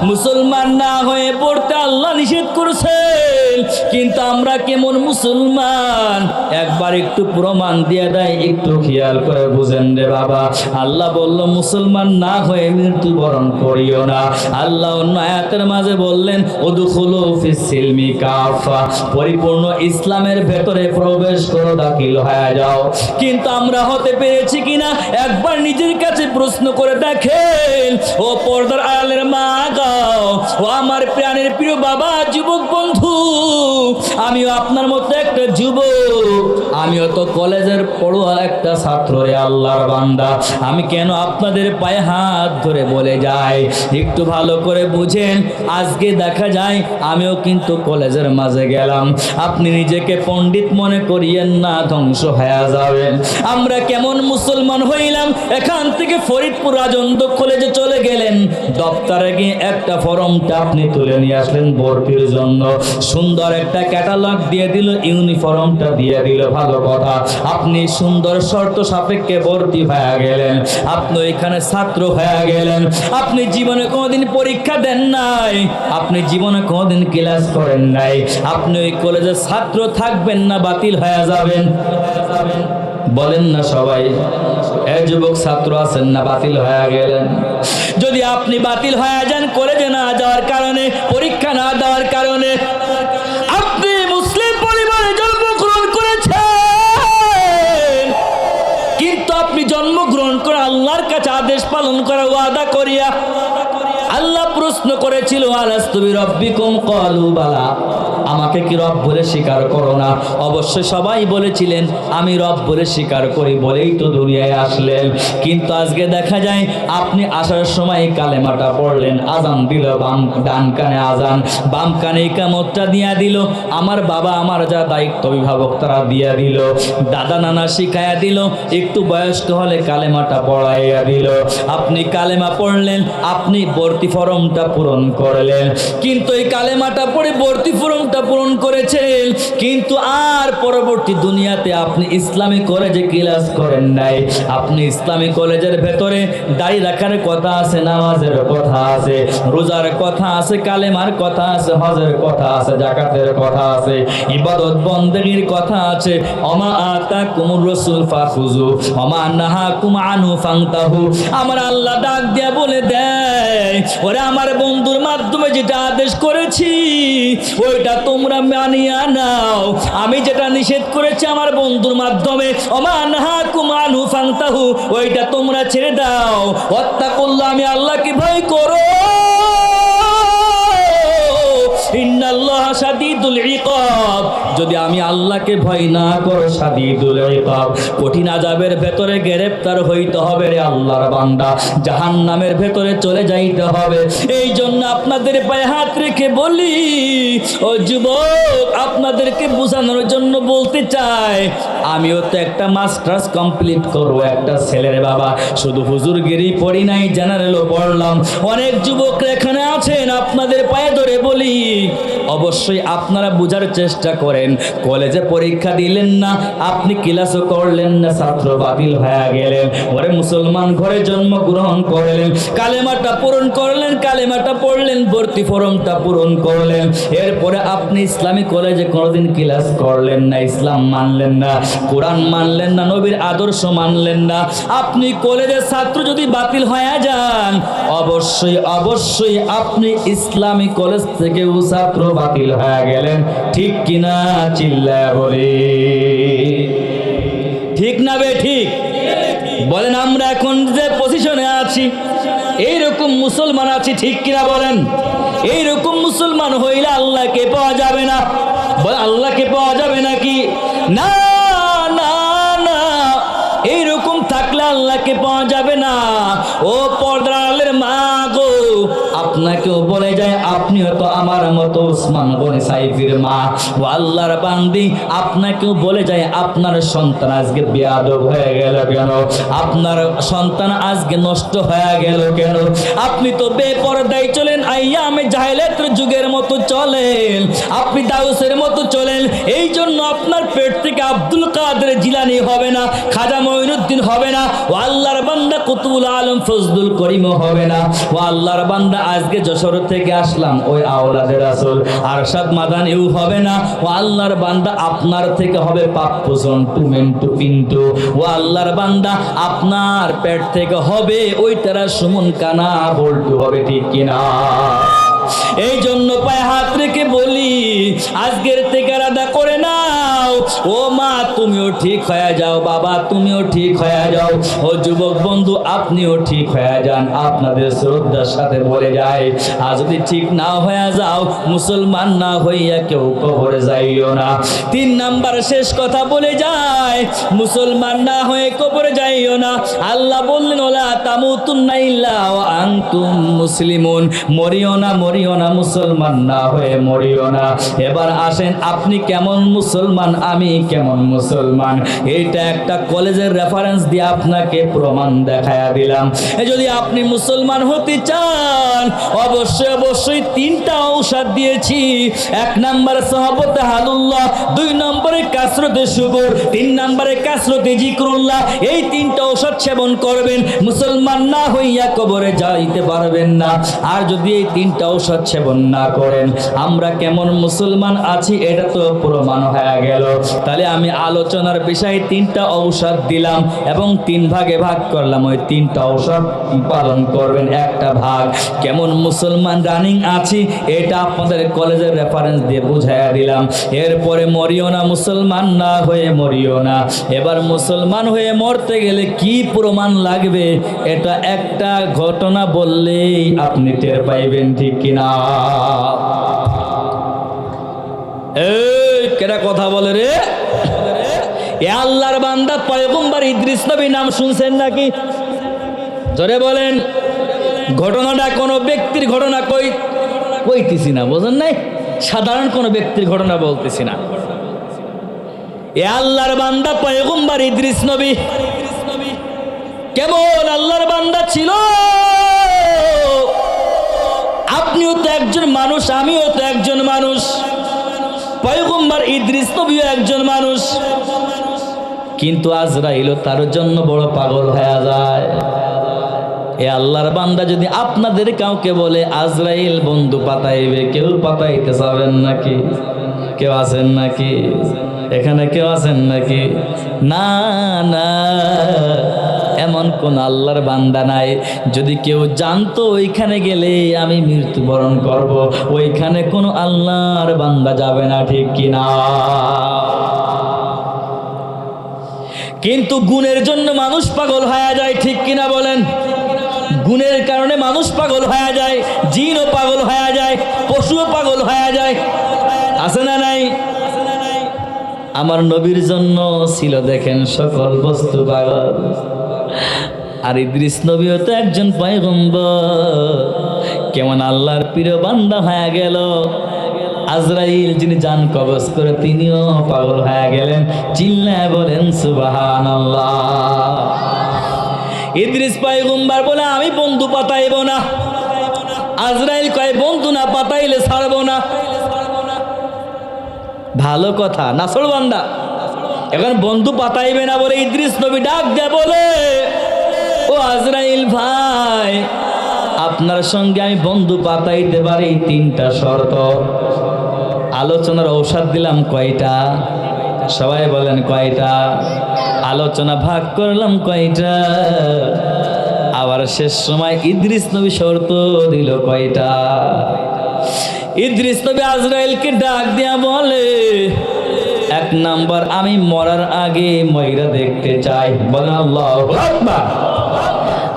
মুসলমান না হয়ে পড়তে আল্লাহ নিষেধ করেছেন, কিন্তু আমরা কেমন মুসলমান একবার একটু প্রমাণ দিয়ে দেয়, একটু খেয়াল করে বুঝেন রে বাবা। আল্লাহ বলল মুসলমান না হয়ে মৃত্যুবরণ করিও না। আল্লাহ অন্য আয়াতের মাঝে বললেন উদখুলু ফিস সিলমি কাফা, পরিপূর্ণ ইসলামের ভেতরে প্রবেশ করো, দাখিল হয়ে যাও। কিন্তু আমরা হতে পেরেছি কিনা একবার নিজের কাছে প্রশ্ন করে দেখেন। ও পর্দার আড়ালের মা গাও, ও আমার প্রাণের প্রিয় বাবা, যুবক বন্ধু, আমিও আপনার মতো একটা যুবক, আমিও তো কলেজের পড়ুয়া একটা ছাত্র রে আল্লাহর বান্দা। আমি কেন আপনাদের পায়ে হাত ধরে বলে যাই, একটু ভালো করে বুঝেন। আজকে দেখা যায় আমিও কিন্তু কলেজের মাঝে গেলাম, আপনি নিজেকে পণ্ডিত মনে করিয়েন না, ধ্বংস হয়ে যাবেন। আমরা কেমন মুসলমান হইলাম, এখান থেকে ফরিদপুর রাজন্দ্র কলেজে চলে গেলেন, দপ্তরে গিয়ে একটা ফর্মটা আপনি তুলে নিয়ে আসলেন ভর্তির জন্য, সুন্দর একটা ক্যাটালগ দিয়ে দিল, ইউনিফর্মটা দিয়ে দিল, ভালো কথা, আপনি সুন্দর শর্ত সাপেক্ষে ভর্তি হয়ে গেলেন, আপনি এখানে ছাত্র হয়ে গেলেন। আপনি জীবনে কোনোদিন পরীক্ষা দেন নাই, আপনি জীবনে কোনোদিন ক্লাস করেন নাই, আপনি ওই কলেজের ছাত্র থাকবেন না, বাতিল হয়ে যাবেন? বলেন না সবাই। এই যুবক ছাত্র আছেন না, বাতিল হয়ে গেলেন। যদি আপনি বাতিল হয়ে যান কলেজে না যাওয়ার কারণে, পরীক্ষা না দেওয়ার কারণে, আপনি মুসলিম পরিবারে জন্মগ্রহণ করেছেন, করা ওয়াদা করিয়া আল্লাহ প্রশ্ন করেছিল আলাস্তু বিরাব্বিকুম ক্বালু বালা, আমাকে কি রব বলে স্বীকার করো না? অবশ্যই সবাই বলেছিলেন আমি রব বলে স্বীকার করি, বলেই তো দুনিয়ায় আসলেন। কিন্তু আজকে দেখা যায় আপনি আসার সময় কালেমাটা পড়লেন, আজান দিল, ডান কানে আজান, বাম কানে ইকামতটা দিয়া দিল, আমার বাবা আমার যা দায়িত্ব অভিভাবক তারা দিয়া দিল, দাদা নানা শিখাইয়া দিল, একটু বয়স্ক হলে কালেমাটা পড়াইয়া দিল, আপনি কালেমা পড়লেন, আপনি ভর্তি ফর্মটা পূরণ করলেন। কিন্তু এই কালেমাটা পড়ে ভর্তি ফর্মটা পূরণ করেছেন, কিন্তু আর পরবর্তী দুনিয়াতে আপনি ইসলামী কলেজে ক্লাস করেন নাই। আপনি ইসলামী কলেজের ভেতরে দাড়ি রাখার কথা আছে, নামাজের কথা আছে, রোজার কথা আছে, কালেমার কথা আছে, হজের কথা আছে, যাকাতের কথা আছে, ইবাদত বন্দেগীর কথা আছে। ওমা আতাকুমুর রাসূল ফাখুযু ওমা নাহাকুম আনহু ফান্তাহু। আমার আল্লাহ ডাক দিয়া বলে দেয়, ওরে আমার বন্ধুর মাধ্যমে যেটা আদেশ করেছি ওইটা তোমরা মানিয়া নাও, আমি যেটা নিষেধ করেছি আমার বন্ধুর মাধ্যমে ওমা নাহাকুম আনহু ফান্তাহু, ওইটা তোমরা ছেড়ে দাও। ওয়াত্তাকুল্লাহ, আমি আল্লাহকে ভয় করো, ইন্নাল্লাহা শাদীদুল ইকাব। যদি আমি আল্লাহকে ভয় না করো, শাদীদুল ইকাব, কঠিন আযাবের ভেতরে গ্রেফতার হইতে হবে রে আল্লাহর বান্দা, জাহান্নামের ভেতরে চলে যাইতে হবে। এই জন্য আপনাদের পায়ে হাত রেখে বলি, ও যুবক, আপনাদেরকে বোঝানোর জন্য বলতে চাই, আমিও তো একটা মাস্টার্স কমপ্লিট করবো, একটা ছেলের বাবা, শুধু হুজুরগিরি পড়ি নাই, জেনারেলও পড়লাম। অনেক যুবক এখানে আছেন, আপনাদের পায়ে ধরে বলি, অবশ্যই আপনারা বোঝার চেষ্টা করেন। কলেজে পরীক্ষা দিলেন না, আপনি ক্লাসও করলেন না, ছাত্র বাতিল হয়ে গেলেন। ওরে মুসলমান ঘরে জন্মগ্রহণ করলেন, কালেমাটা পূরণ করলেন, কালেমাটা পড়লেন, ভর্তি ফর্মটা পূরণ করলেন, এরপরে আপনি ইসলামী কলেজে কোনোদিন ক্লাস করলেন না, ইসলাম মানলেন না, কোরআন মানলেন না, নবীর আদর্শ মানলেন না। আপনি কলেজের ছাত্র যদি বাতিল হয়ে যান, অবশ্যই অবশ্যই আপনি ইসলামী কলেজ থেকে ছাত্র বাতিল হয়ে গেলেন। ঠিক কিনা? চিল্লায়া বলি ঠিক না বে ঠিক? বলেন, আমরা এখন যে পজিশনে আছি এইরকম মুসলমান আছি, ঠিক কিনা বলেন? এইরকম মুসলমান হইলে আল্লাহকে পাওয়া যাবে না। বলে আল্লাহকে পাওয়া যাবে নাকি? না না না, এইরকম থাকলে আল্লাহকে পাওয়া যাবে না। ও পর্দার আলের মা গো, আপনাকেও বলে যায় আপনিও তো আমার মতো ওসমান গনি সাইফির মা। ও আল্লাহর বান্দি, আপনাকেও বলে যায় আপনার সন্তান আজকে বেয়াদব হয়ে গেল কেন? আপনার সন্তান আজকে নষ্ট হয়ে গেল কেন? আপনি তো বেপরদায় চলেন, আইয়ামে জাহেলিয়াতের যুগের মতো চলেন, আপনি দাউসের মতো চলেন। এই জন্য আপনার পেট থেকে আব্দুল কাদের জিলানী হবে না, খাজা মঈনুদ্দিন হবে না, ও আল্লাহর বান্দা কুতুবুল আলম ফজলুল করিমও হবে না। ও আল্লাহর বান্দা আজকে যশোর থেকে আসলাম, ওই আওলাদে রাসূল আরশাদ মাদানিও হবে না। ও আল্লাহর বান্দা আপনার থেকে হবে পাপ্পু জন্টু মেন্টু পিন্টু। ও আল্লাহর বান্দা আপনার পেট থেকে হবে ওই তারা সুমন কানা বল্টু হবে, ঠিক কিনা? এই জন্য পায়ে হাত রেখে বলি, আজকের থেকে রাদা করে নাও। ও মা, তুমিও ঠিক হয়ে যাও, বাবা তুমিও ঠিক হয়ে যাও, ও যুবক বন্ধু আপনিও ঠিক হয়ে যান। আপনাদের শ্রদ্ধার সাথে বলে যায়, আর যদি ঠিক না হয়ে যাও, মুসলমান না হইয়া কেউ কবরে যাইও না। 3 নাম্বার শেষ কথা বলে যায়, মুসলমান না হয়ে কবরে যাইও না। আল্লাহ বললেন, ওলা তামুতুন্না ইল্লা ওয়া আনতুম মুসলিমুন, মরিও না, মরিও না, মুসলমান না হয়ে মরিও না। এবার আসেন, আপনি কেমন মুসলমান, আমি কেমন মুসলমান, এইটা একটা কলেজের রেফারেন্স দিয়ে আপনাকে প্রমাণ দেখায়া দিলাম। যদি আপনি মুসলমান হতে চান, অবশ্যই অবশ্যই 3টা ঔষধ দিয়েছি। 1 নম্বরে সহবতে হালুল্লাহ, 2 নম্বরে কাসরতে শুকর, 3 নম্বরে কাসরতে জিকরুল্লাহ। এই 3টা ঔষধ সেবন করবেন, মুসলমান না হইয়া কবরে যাইতে পারবেন না। আর যদি এই 3টা ঔষধ সেবন না করেন, আমরা কেমন মুসলমান আছি এটা তো প্রমাণ হয়ে গেল। তাহলে আমি আলোচনার বিষয় 3টা ঔষধ দিলাম এবং 3 ভাগে ভাগ করলাম। ওই 3টা ঔষধ পালন করবেন। একটা ভাগ কেমন মুসলমান রানিং আছি এটা আপনাদের কলেজের রেফারেন্স দিয়ে বুঝাইয়া দিলাম। এরপরে মরিও না, মুসলমান না হয়ে মরিও না। এবার মুসলমান হয়ে মরতে গেলে কি প্রমাণ লাগবে এটা একটা ঘটনা বললেই আপনি টের পাইবেন, ঠিক কিনা? এই কেডা কথা বলে রে? এ আল্লাহর বান্দা পয়গম্বর ইদ্রিস নবী নাম শুনছেন নাকি? জোরে বলেন। ঘটনাটা কোনো ব্যক্তির ঘটনা কইতেছি না, বুঝেন নাই? সাধারণ কোনো ব্যক্তির ঘটনা বলতেছি না। এ আল্লাহর বান্দা পয়গম্বর ইদ্রিস নবী কেমন আল্লাহর বান্দা ছিল। আপনিও তো একজন মানুষ, আমিও তো একজন মানুষ, পয়গম্বর ইদ্রিস নবীও একজন মানুষ। কিন্তু আজরাইলও তার জন্য বড় পাগল হয়ে যায়। এ আল্লাহর বান্দা যদি আপনাদের কাউকে বলে আজরাইল বন্ধু পাতাইবে, কেউ পাতাইতে চাবেন নাকি? কেউ আছেন নাকি এখানে? কেউ আছেন নাকি? না না, এমন কোন আল্লাহর বান্দা নাই। যদি কেউ জানতো ওইখানে গেলে আমি মৃত্যুবরণ করব, ওইখানে কোনো আল্লাহর বান্দা যাবে না, ঠিক কিনা? কিন্তু গুণের জন্য মানুষ পাগল হয়ে যায়, ঠিক কিনা বলেন? গুণের কারণে মানুষ পাগল হয়ে যায়, জিনও পাগল হয়ে যায়, পশুও পাগল হয়ে যায়। আছে না নাই? আমার নবীর জন্য ছিল দেখেন সকল বস্তু পাগল। আর ইদ্রিস নবীও তো একজন পয়গম্বর। কেমন আল্লাহর প্রিয় বান্দা হয়ে গেল। আজরাইল যিনি জান কবজ করে তিনিও পাগল হয়ে গেলেন। চিল্লায় বলেন সুবহানাল্লাহ। ইদ্রিস পয়গম্বর বলে আমি বন্ধু পাতাইব না। আজরাইল কয় বন্ধু না পাতাইলে ছাড়বো না। ভালো কথা, নাসল বান্দা। এখন বন্ধু পাতাইবে না বলে ইদ্রিস নবী ডাক দেয় বলে, ও আজরাইল ভাই, আপনার সঙ্গে আমি বন্ধু পাতাইতে পারি 3টা শর্ত। আলোচনার ঔষধ দিলাম কয়টা? সবাই বলেন কয়টা? আলোচনা ভাগ করলাম কয়টা? আবার শেষ সময় ইদ্রিস নবী শর্ত দিল কয়টা? ইদ্রিস নবী আজরাইলকে ডাক দিয়া বলে, 1 নাম্বার, আমি মরার আগে ময়রা দেখতে চাই। বলেন আল্লাহু আকবার।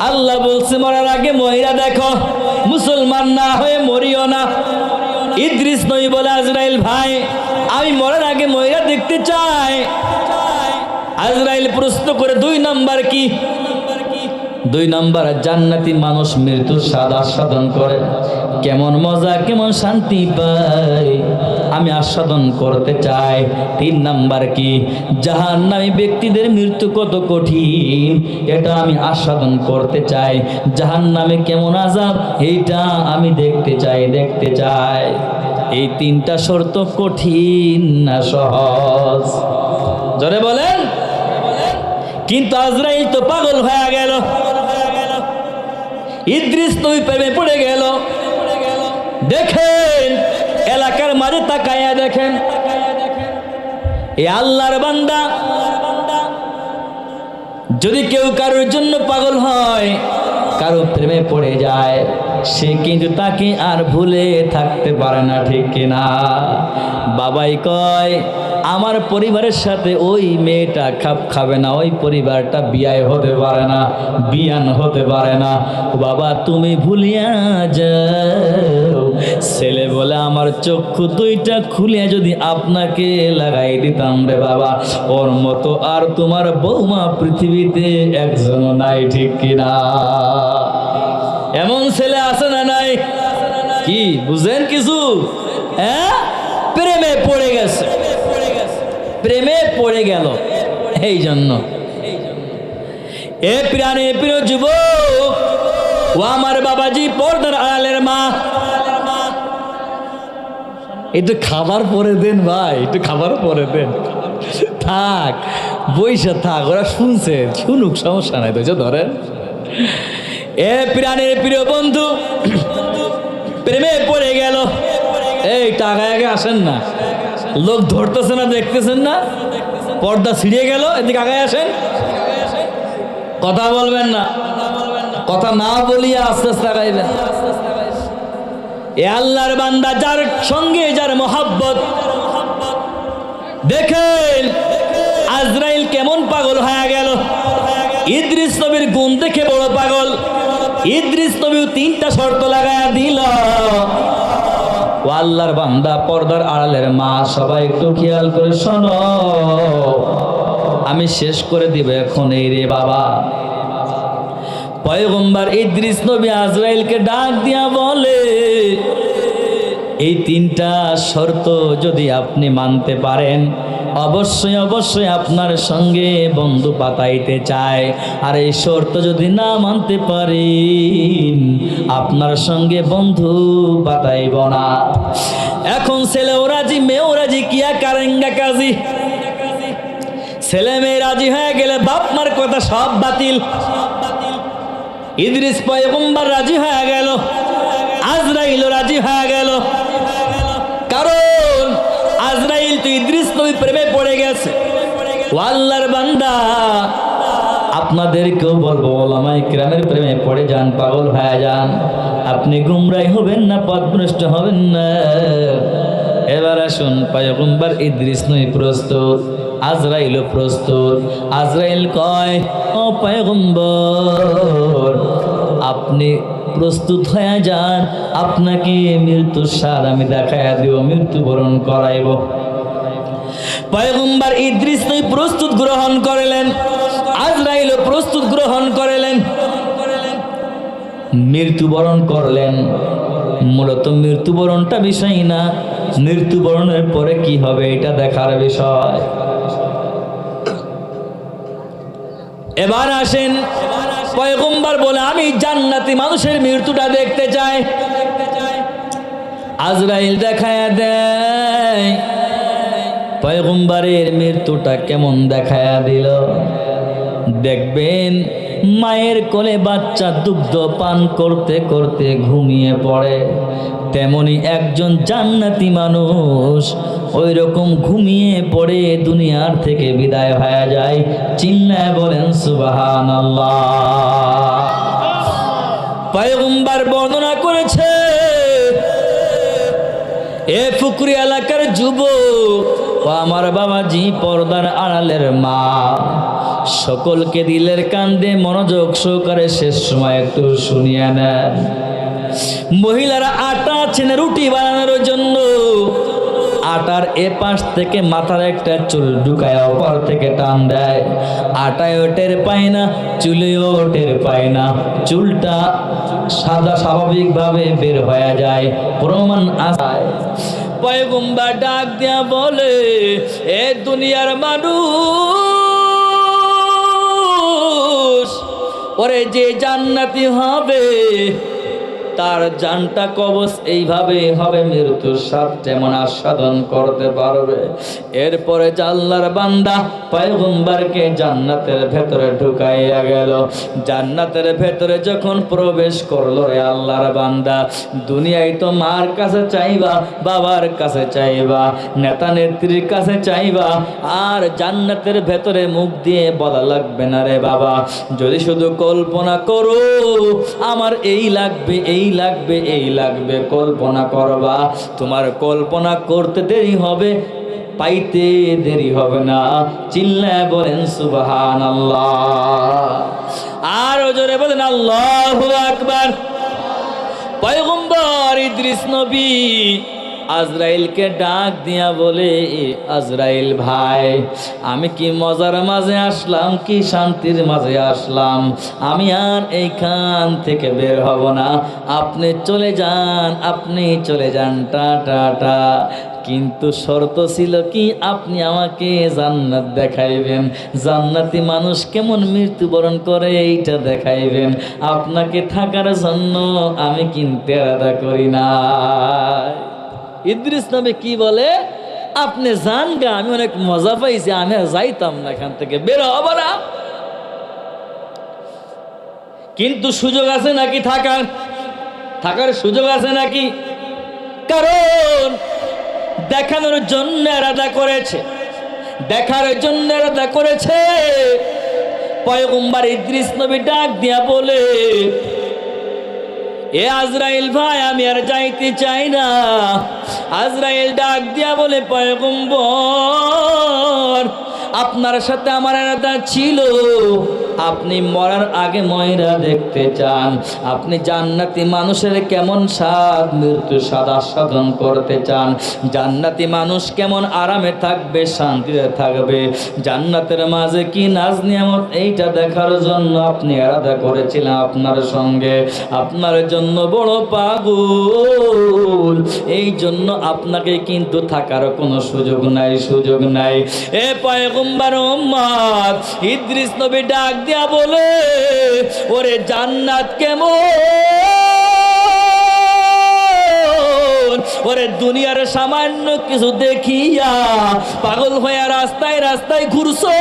আল্লাহ বলছে মরার আগে ময়রা দেখো, মুসলমান না হয়ে মরিও না। ইদ্রিস নবী বলে আজরাইল ভাই, আমি মরার আগে ময়রা দেখতে চাই। আজরাইল প্রশ্ন করে 2 নাম্বার কি? 2 নাম্বার, জান্নাতি মানুষ মৃত্যুর স্বাদ আস্বাদন করে, কেমন মজা কেমন শান্তি পায়, আমি আস্বাদন করতে চাই। 3 নাম্বার কি? জাহান্নামী ব্যক্তিদের মৃত্যু কত কঠিন, এটা আমি আস্বাদন করতে চাই। জাহান্নামে কেমন আযাব, এইটা আমি দেখতে চাই। এই 3টা শর্ত কঠিন না সহজ? জোরে বলেন। কিন্তু আজরাইল তো পাগল হয়ে গেল। ইদ্রিস নবী প্রেমে পড়ে গেল। দেখেন এলাকার মাঝে তাকায়া দেখেন, এ আল্লাহর বান্দা যদি কেউ কারোর জন্য পাগল হয়, কারো প্রেমে পড়ে যায়, সে কিন্তু তাকে আর ভুলে থাকতে পারে না, ঠিক কিনা? বাবাই কয় আমার পরিবারের সাথে ওই মেয়েটা খাপ খাবে না, ওই পরিবারটা বিয়ায় হতে পারে না, বিয়ান হতে পারে না। বাবা তুমি ভুলিয়া যাও। ছেলে বলে আমার চক্ষু 2টা খুলিয়া যদি আপনাকে লাগাই দিতাম রে বাবা, ওর মতো আর তোমার বৌমা পৃথিবীতে একজন নাই, ঠিক কিনা? এমন ছেলে আছে না নাই? কি বুঝেন কিছু? হ্যাঁ, প্রেমে পড়ে গেছে, প্রেমে পড়ে গেল। এই জন্য এ প্রাণে প্রিয় যুবক, ও আমার বাবাজি, পর্দার আড়ালের মা, একটু খাবার পরে দেন ভাই, একটু খাবার পরে দেন। থাক, বইসা থাক, ওরা শুনছে, শুনুক, সমস্যা নাই তো, ধরেন। এ প্রাণের প্রিয় বন্ধু, প্রেমে পড়ে গেল। এই টাকা আগে আসেন না, লোক ধরতেছে না, দেখতেছেন না পর্দা ছিঁড়ে গেল। এদিকে আগায় আসেন, কথা বলবেন না, কথা না বলিয়ে আস্তে আস্তে আগাইবেন। এ আল্লাহর বান্দা, যার সঙ্গে যার মোহাব্বত, দেখেন আজরাইল কেমন পাগল হয়ে গেল। ইদ্রিস নবীর গুণ দেখে বড় পাগল। ইদ্রিস নবীও 3টা শর্ত লাগায়া দিল। ও আল্লাহর বান্দা, পর্দার আড়ালের মা, সবাই একটু খেয়াল করে শোনো, আমি শেষ করে দিব এখন এই রে বাবা। পয়গম্বর ইদ্রিস নবী আজরাইলকে ডাক দিয়া বলে, এই 3টা শর্ত যদি আপনি মানতে পারেন, অবশ্যই অবশ্যই আপনার সঙ্গে বন্ধু পাতাইতে চায়। আর এই শর্ত যদি না মানতে পারেন, আপনার সঙ্গে বন্ধু পাতাইব না। এখন ছেলেও রাজি, মেয়েও রাজি, কিয়া কারেঙ্গা কাজী। ছেলে মেয়ে রাজি হয়ে গেলে বাপ মার কথা সব বাতিল। ইদ্রিস পয়গম্বর রাজি হয়ে গেল, আজরাইলও রাজি হয়ে গেল। কারণ আজরাইল তো ইদ্রিস নবী প্রেমে পড়ে গেছে। ও আল্লাহর বান্দা, আপনাদেরকেও বলবো, ওলামায়ে কিরামের প্রেমে পড়ে যান, পাগল হয়ে যান, আপনি গুমরাহ হবেন না, পথভ্রষ্ট হবেন না। এবার আসুন, পয়গম্বর ইদ্রিস নবী প্রস্তুত, আজরাইলও প্রস্তুত। আজরাইল কয়, ও পয়গম্বর, আপনি প্রস্তুত হয়ে যান, আপনাকে মৃত্যুর স্বাদ আমি দেখাইয়া দিব, মৃত্যুবরণ করাইব। পয়গম্বর ইদ্রিস নবী প্রস্তুত গ্রহণ করিলেন, আজরাইলও প্রস্তুত গ্রহণ করিলেন, মৃত্যুবরণ করলেন। মূলত মৃত্যুবরণটা বিষয় না, মৃত্যুবরণের পরে কি হবে এটা দেখার বিষয়। এবার আসেন, পয়গম্বর বলে, আমি জান্নাতি মানুষের মৃত্যুটা দেখতে চাই। আজরাইল দেখায়া দেয়, পয়গম্বরের মৃত্যুটা কেমন দেখায়া দিল। দেখবেন মায়ের কোলে বাচ্চা দুগ্ধ পান করতে করতে ঘুমিয়ে পড়ে, তেমনি একজন জান্নাতি মানুষ ওই রকম ঘুমিয়ে পড়ে দুনিয়ার থেকে বিদায় হয়ে যায়। চিল্লায় বলেন সুবহানাল্লাহ। পয়গম্বর বর্ণনা করেছে, এ ফুকরি এলাকার যুবক ও আমার বাবাজি, পর্দার আড়ালের মা, সকলকে দিলের কান্দে মনোযোগ সহকারে শেষ সময় একটু শুনিয়ে নেন। মহিলারা আটা ছেনে রুটি বানানোর জন্য আটার এ পাশ থেকে মাথার একটা চুল ঢুকায় ওপর থেকে টান দেয়। আটায়ও টের পায় না, চুলেও টের পায় না, চুলটা সাদা স্বাভাবিকভাবে বের হয়ে যায়, প্রমাণ আসায়। পয়গম্বর ডাক দিয়া বলে, এ দুনিয়ার মানুষ, ওরে যে জান্নাতি হবে তার জানটা কবজ এইভাবে হবে, মৃত্যুর স্বাদ যেমন আস্বাদন করতে পারবে। এরপরে আল্লাহর বান্দা পয়গম্বরকে জান্নাতের ভেতরে ঢুকাইয়া গেল। জান্নাতের ভেতরে যখন প্রবেশ করলো, রে আল্লাহর বান্দা, দুনিয়ায় তো মার কাছে চাইবা, বাবার কাছে চাইবা, নেতা নেত্রীর কাছে চাইবা, আর জান্নাতের ভেতরে মুখ দিয়ে বলা লাগবে না, রে বাবা, যদি শুধু কল্পনা করো আমার এই লাগবে, এই লাগবে, এই লাগবে, কল্পনা করবা। তোমার কল্পনা করতে দেরি হবে, পাইতে দেরি হবে না। চিল্লায় বলেন সুবহানাল্লাহ। আর জোরে বলেন আল্লাহু আকবার। পয়গম্বর ইদ্রিস নবী আজরাইলকে ডাক দিয়া বলে, আজরাইল ভাই, আমি কি মজার মাঝে আসলাম, কি শান্তির মাঝে আসলাম, আমি আর এইখান থেকে বের হব না, আপনি চলে যান, আপনি চলে যান, টাটা টা। কিন্তু শর্ত ছিল কি, আপনি আমাকে জান্নাত দেখাইবেন, জান্নাতি মানুষ কেমন মৃত্যুবরণ করে এইটা দেখাইবেন। আপনাকে থাকার জন্য আমি কিন্তু আলাদা করি না। ইদ্রিস নবী কি বলে, আপনি যান গা, আমি অনেক মজা পাইছি, আমি আর যাইতাম না, এখান থেকে বের হব না। কিন্তু সুযোগ আছে নাকি থাকার? থাকার সুযোগ আছে নাকি? কারণ দেখানোর জন্য এরাদা করেছে, দেখার জন্য এরাদা করেছে। পয়গম্বর ইদ্রিস নবী ডাক দিয়া বলে, এ আজরাইল ভাই, আমি আর যাইতে চাই না। আজরাইল ডাক দিয়া বলে, পয়গম্বর, আপনার সাথে আমার এরাদা ছিল, আপনি মরার আগে ময়রা দেখতে চান, আপনি জান্নাতি মানুষের কেমন স্বাদ, মৃত্যু স্বাদ আস্বাদন করতে চান, জান্নাতি মানুষ কেমন আরামে থাকবে, শান্তিতে থাকবে, জান্নাতের মাঝে কি নাজ নিয়ামত, এইটা দেখার জন্য আপনি এরাদা করেছিলাম আপনার সঙ্গে। আপনার জন্য বড় পাগল, এই জন্য আপনাকে কিন্তু থাকার কোনো সুযোগ নাই, সুযোগ নাই। এ পয়গম্বর উম্মত, ইদ্রিস নবী ডাক দিয়া বলে, ওরে জান্নাত কেমন, ওরে দুনিয়ার সামান্য কিছু দেখিয়া পাগল হয়ে রাস্তায় রাস্তায় ঘুরছো,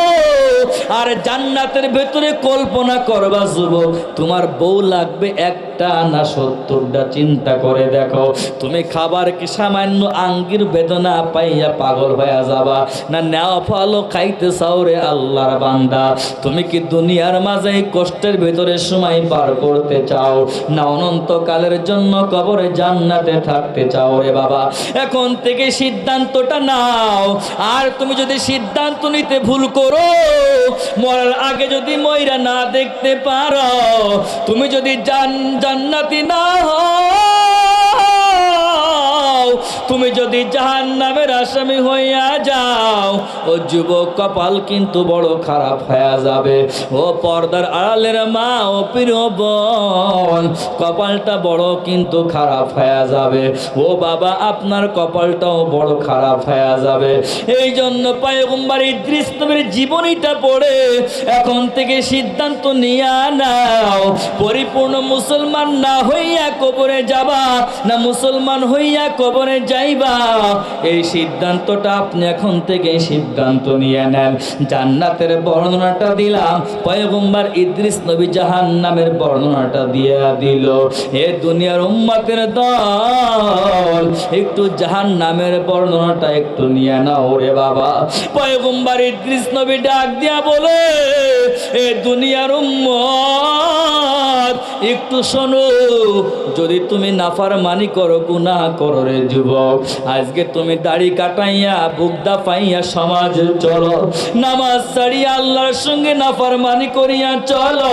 আর জান্নাতের ভেতরে কল্পনা করবা যুবক, তোমার বউ লাগবে একটা না 70টা। চিন্তা করে দেখো, তুমি খাবার কি সামান্য আঙ্গির বেদনা পাইয়া পাগল হয়ে যাবা, না নেওয়া ফল খাইতে চাও রে আল্লাহর বান্দা? তুমি কি দুনিয়ার মাঝে কষ্টের ভেতরে সময় পার করতে চাও, না অনন্তকালের জন্য কবরে জান্নাতে থাকতে চাও রে বাবা? এখন থেকে সিদ্ধান্তটা নাও। আর তুমি যদি সিদ্ধান্ত নিতে ভুল করো, মরার আগে যদি ময়রা না দেখতে পারো, তুমি যদি জান্নাতি না হও, তুমি যদি জাহান্নামের আসামি হইয়া যাও, ও যুবক, কপাল কিন্তু বড় খারাপ হয়ে যাবে। ও পর্দার আড়ালের মা, ও প্রিয় বোন, কপালটা বড় কিন্তু খারাপ হয়ে যাবে। ও বাবা, আপনার কপালটাও বড় খারাপ হয়ে যাবে। এই জন্য পয়গম্বর ইদ্রিস নবীর জীবনীটা পড়ে এখন থেকে সিদ্ধান্ত নিয়ে নাও, পরিপূর্ণ মুসলমান না হইয়া কবরে যাবা, না মুসলমান হইয়া কবরে যাইবা, এই সিদ্ধান্তটা আপনি এখন থেকে সিদ্ধান্ত নিয়ে নেন। জান্নাতের বর্ণনাটা দিলাম, পয়গম্বর ইদ্রিস নবী জাহান্নামের বর্ণনাটা দিয়ে দিল। এ দুনিয়ার উম্মতের দল, একটু জাহান্নামের বর্ণনাটা একটু নিয়ে নাও রে বাবা। পয়গম্বর ইদ্রিস নবী ডাক দিয়া বলে, এ দুনিয়ার উম্মত, একটু শোনো, যদি তুমি নাফরমানি করো, গুনাহ করো রে যুবক, আজকে তুমি দাড়ি কাটাইয়া বুকদা পাইয়া সমাজে চলো, নামাজ ছাড়িয়া আল্লাহর সঙ্গে নাফরমানি করিয়া চলো,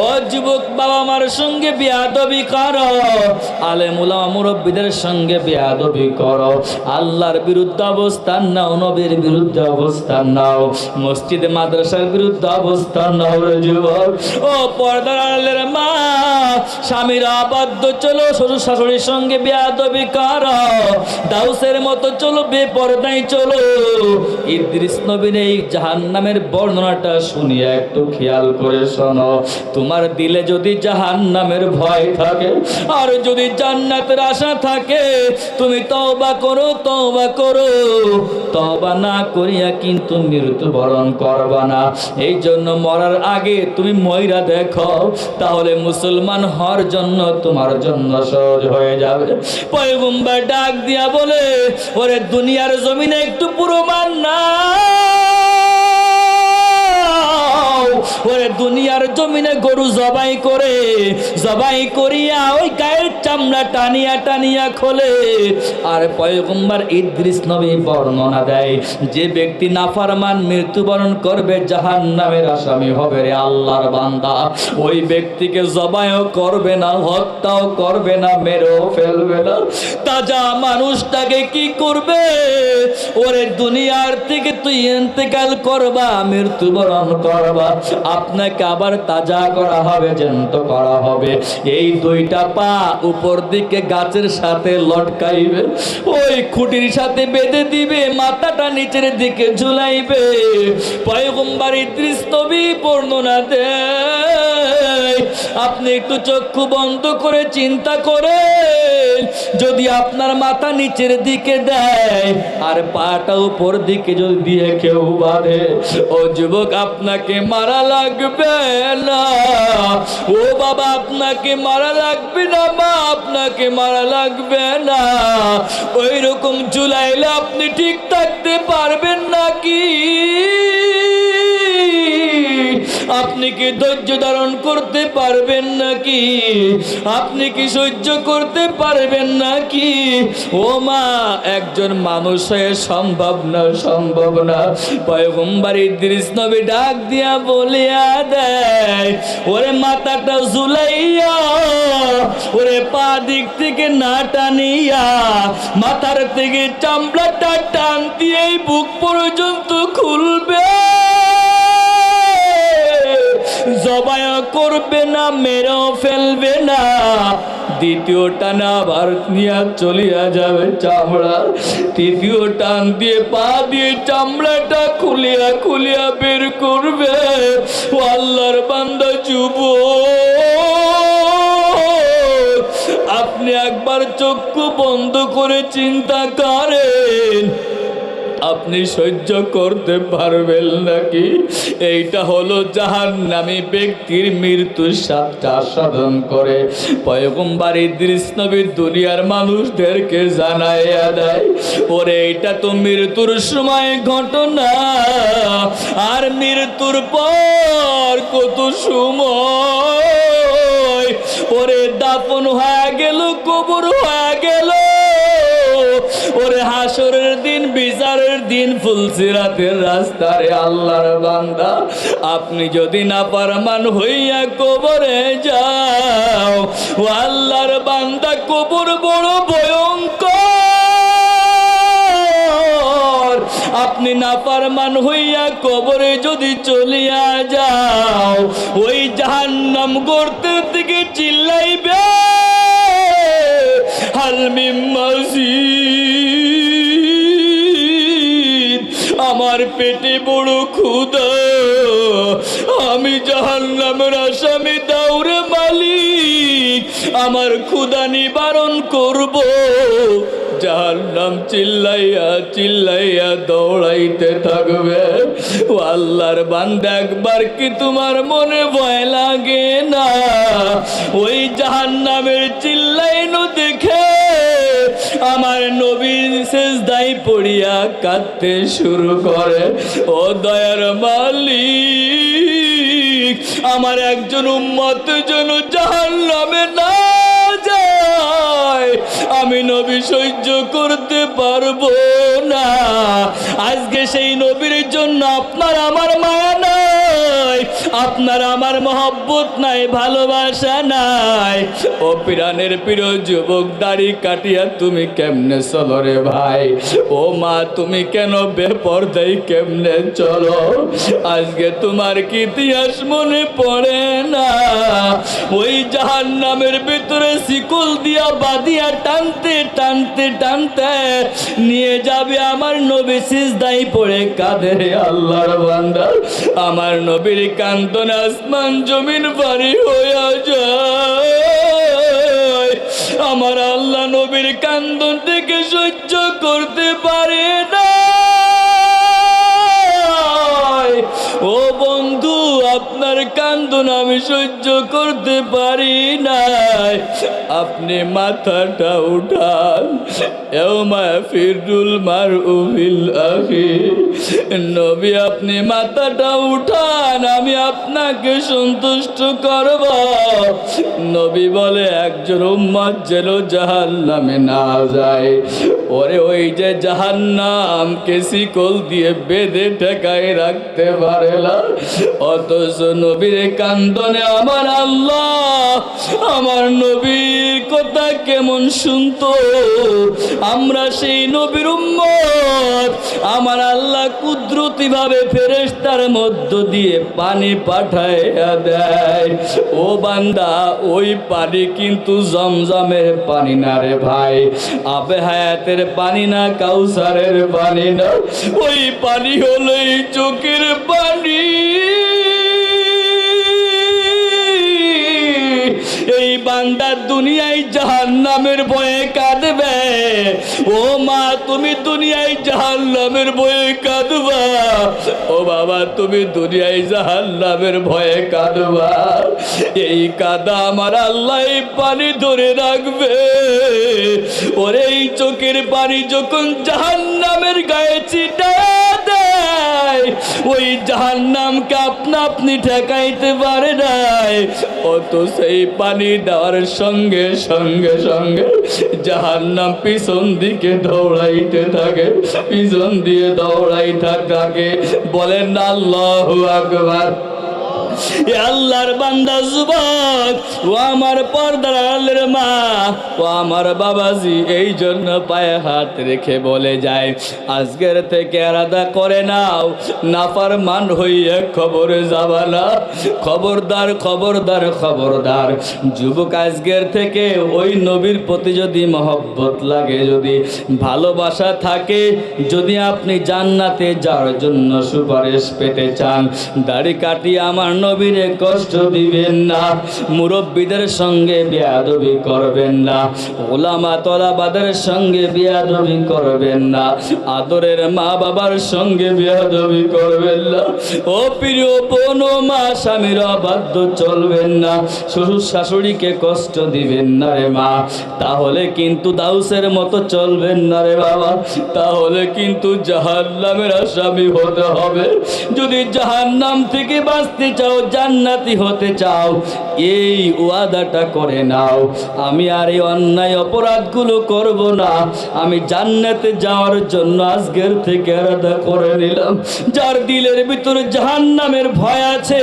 ও যুবক, বাবা মার সঙ্গে বেয়াদবি করো, আলেম উলামা মুরব্বিদের সঙ্গে বেয়াদবি করো, আল্লাহর বিরুদ্ধে অবস্থান নাও, নবীর বিরুদ্ধে অবস্থান নাও, মসজিদে মাদ্রাসার বিরুদ্ধে অবস্থান নাও রে যুবক। ও পর্দার আড়ালের মা, স্বামীর আবদ্ধ চলো, শ্বশুর শাশুড়ির সঙ্গে বেয়াদবি করো, দাউসের মতো চলো, বেপরদাই চলো। ইদ্রিস নবীর এই জাহান্নামের বর্ণনাটা শুনিয়া একটু খেয়াল করে শোনো। তোমার দিলে যদি জাহান্নামের ভয় থাকে, আর যদি জান্নাতের আশা থাকে, তুমি তওবা করো, তওবা করো। তওবা না করিয়া কিন্তু মৃত্যুবরণ করবা না। এই জন্য মরার আগে তুমি ময়রা দেখো, তাহলে মুসলমান হওয়ার জন্য তোমার জন্য সহজ হয়ে যাবে। পয়গম্বর ডাক দিয়া বলে, ওরে দুনিয়ার জমিনে একটু প্রমাণ না, ওরে দুনিয়ার জমিনে গরু জবাই করে, জবাই করিয়া ওই গায়ের চামড়া টানিয়া টানিয়া খোলে। আর পয়গম্বর ইদ্রিস নবী বর্ণনা দেয়, যে ব্যক্তি নাফরমান মৃত্যুবরণ করবে, জাহান্নামের আসামি হবে রে আল্লাহর বান্দা। ওই ব্যক্তিকে জবাইও করবে না, হত্যাও করবে না, মেরেও ফেলবে না। তাজা মানুষটাকে কি করবে? ওরে দুনিয়ার থেকে তুই ইন্তেকাল করবা, মৃত্যুবরণ করবা, আপনাকে আবার তাজা করা হবে, জ্যান্ত করা হবে। এই দুইটা পা উপর দিকে গাছের সাথে লটকাইবে, ওই খুঁটির সাথে বেঁধে দিবে, মাথাটা নিচের দিকে ঝুলাইবে। পয়গম্বর ইদ্রিস নবী বর্ণনা দেয়, আপনি একটু চক্ষু বন্ধ করে চিন্তা করেন, যদি আপনার মাথা নিচের দিকে দেয় আর পাটা উপর দিকে যদি দিয়ে কেউ বাঁধে, ও যুবক আপনাকে মারা লাগবে না। ও বাবা আপনাকে মারা লাগবে না, মা আপনাকে মারা লাগবে না। ওই রকম ঝুলাইলে আপনি ঠিক থাকতে পারবেন নাকি? আপনি কি ধৈর্য ধারণ করতে পারবেন নাকি? আপনি কি সহ্য করতে পারবেন নাকি? ও মা, একজন মানুষ হয়ে সম্ভব না, সম্ভব না। পয়গম্বর ইদ্রিস নবী ডাক দিয়া বলিয়া দেয়, ওরে মাথাটা ঝুলাইয়া, ওরে পা দিক থেকে না টানিয়া, মাথার থেকে চামড়াটা টান দিয়ে বুক পর্যন্ত খুলবে, জবাই করবে না, মেরেও ফেলবে না। দ্বিতীয় টানা আবার নিয়ে চলিয়া যাবে চামড়া, তৃতীয় টান দিয়ে পা দিয়ে চামড়াটা খুলিয়া খুলিয়া বের করবে। ও আল্লাহর বান্দা যুবক, আপনি একবার চক্ষু বন্ধ করে চিন্তা করেন, আপনি সহ্য করতে পারবেন নাকি? এইটা হলো জাহান্নামী ব্যক্তির মৃত্যু সাধন করে পয়গম্বর ইদ্রিস নবী দুনিয়ার মানুষদেরকে জানাইয়া দেয়, ওরে এইটা তো মৃত্যুর সময় ঘটনা, আর মৃত্যুর পর কত সময়, ওরে দাফন হয়ে গেল, কবর হয়ে গেল, ওরে হাসরের দিন, বিচারের দিন, ফুলসিরাতের রাস্তারে। আল্লাহর বান্দা, আপনি যদি নাফরমান হইয়া কবরে যাও, ও আল্লাহর বান্দা, কবর বড় ভয়ঙ্কর। আপনি নাফরমান হইয়া কবরে যদি চলিয়া যাও, ওই জাহান্নাম গর্তের দিকে চিল্লাইবে, হাল মিন মাজিদ, আমার পেটে বড় ক্ষুধা, আমি জাহান্নামের আসামি, দাউরে মালিক, আমার ক্ষুধা নিবারণ করব। জাহান্নাম চিল্লাইয়া চিল্লাইয়া দৌড়াইতে থাকবে। ও আল্লাহর বান্দা, একবার কি তোমার মনে ভয় লাগে না? ওই জাহান্নামের চিল্লাইনো দেখে আমার নবী সিজদায় পড়িয়া কাঁদতে শুরু করে। ও দয়ার মালিক, আমার একজন উম্মত যেন জাহান্নামে না যায়, আমি নবী সহ্য করতে পারবো না। আজকে সেই নবীর জন্য আপনার আমার মায়া নাই, আপনার আমার মহব্বত নাই, ভালোবাসা নাই। ও পিরানের প্রিয় যুবক, দাড়ি কাটিয়া তুমি কেমনে চলো রে ভাই? ও মা, তুমি কেন বেপরদাই কেমনে চলো? আজকে তোমার কি ইতিহাস মনে পড়ে না? ওই জাহান্নামের ভিতরে শিকল দিয়া বাঁধিয়া টানতে টানতে টানতে নিয়ে যাবে আমার নবী, সিজদায় পড়ে কাঁদে রে আল্লাহর বান্দা। আমার নবীর কান্দনে আসমান জমিন ভারী হইয়া যায়। আমার আল্লাহ নবীর কান্দন থেকে সহ্য করতে পারে না। ও বন্ধু, আপনার কান্দন আমি সহ্য করতে পারি না। আপনি মাথাটা উঠান, ইয়াউমা ফিরুল মারউ বিল আখি। নবী, আপনি মাথাটা উঠান, আমি আপনাকে সন্তুষ্ট করব। নবী বলে, একজন উম্মত যেন জাহান্নামে না যায়। ওরে ওই যে জাহান্নামকে শিকল দিয়ে বেঁধে ঠেকায় রাখতে পারে না, অথচ নবীর কান্দনে আমার আল্লাহ আমার নবীর কথা কেমন শুনতো। আমরা সেই নবীর উম্মত, আমার আল্লাহ কুদরতি ভাবে ফেরেশতার মধ্য দিয়ে পানি পাঠাইয়া দেয়। ও বান্দা, ওই পানি কিন্তু জমজমের পানি না রে ভাই, আবে হায়াতের পানি না, কাউসারের পানি না। ওই পানি হলো এই চোখের পানি। বান্দা দুনিয়ায় জাহান্নামের ভয়ে কাঁদবে। ও মা, তুমি দুনিয়ায় জাহান্নামের ভয়ে কাঁদবা। ও বাবা, তুমি দুনিয়ায় জাহান্নামের ভয়ে কাঁদবা। এই কাদা আমার আল্লাহ পানি ধরে রাখবে। ওরে এই চোখের পানি যখন জাহান্নামের গায়ে ছিটায় দেয়, ওই জাহান্নামকে আপনা আপনি ঠেকাইতে পারে নাই। অত সেই পানি দেওয়ার সঙ্গে সঙ্গে সঙ্গে জাহান্নাম পিছন দিকে দৌড়াইতে থাকে, পিছন দিয়ে দৌড়াইতে থাকে। বলেন আল্লাহু আকবার। আল্লাহর বান্দা যুবক, ও আমার পর্দার আলের মা, ও আমার বাবাজি, এই জন্য পায়ে হাত রেখে বলে যায়, আজকের থেকে আলাদা করে নাও, নাফরমান হইয়া খবরে যাবা না। খবরদার খবরদার খবরদার যুবক, আজকের থেকে ওই নবীর প্রতি যদি মহব্বত লাগে, যদি ভালোবাসা থাকে, যদি আপনি জান্নাতে যাওয়ার জন্য সুপারিশ পেতে চান, দাড়ি কাটিয়ে আমার নবীরে কষ্ট দিবেন না, মুরব্বীদের সঙ্গে বেয়াদবি করবেন না, ওলামা তলাবাদের সঙ্গে বেয়াদবি করবেন না, আদরের মা বাবার সঙ্গে বেয়াদবি করবেন না। ও প্রিয় বোন ও মা, স্বামীর অবাধ্য চলবেন না, শ্বশুর শাশুড়িকে কষ্ট দিবেন না রে মা। তাহলে কিন্তু দাউসের মতো চলবেন না রে বাবা, তাহলে কিন্তু জাহান্নামের আসামি হতে হবে। যদি জাহান্নাম থেকে বাঁচতে চাও, জান্নাতি হতে চাও, এই ওয়াদাটা করে নাও, আমি আর এই অন্যায় অপরাধগুলো করব না, আমি জান্নাতে যাওয়ার জন্য আজকের থেকে আলাদা করে নিলাম। যার দিলের ভিতরে জাহান্নামের ভয় আছে,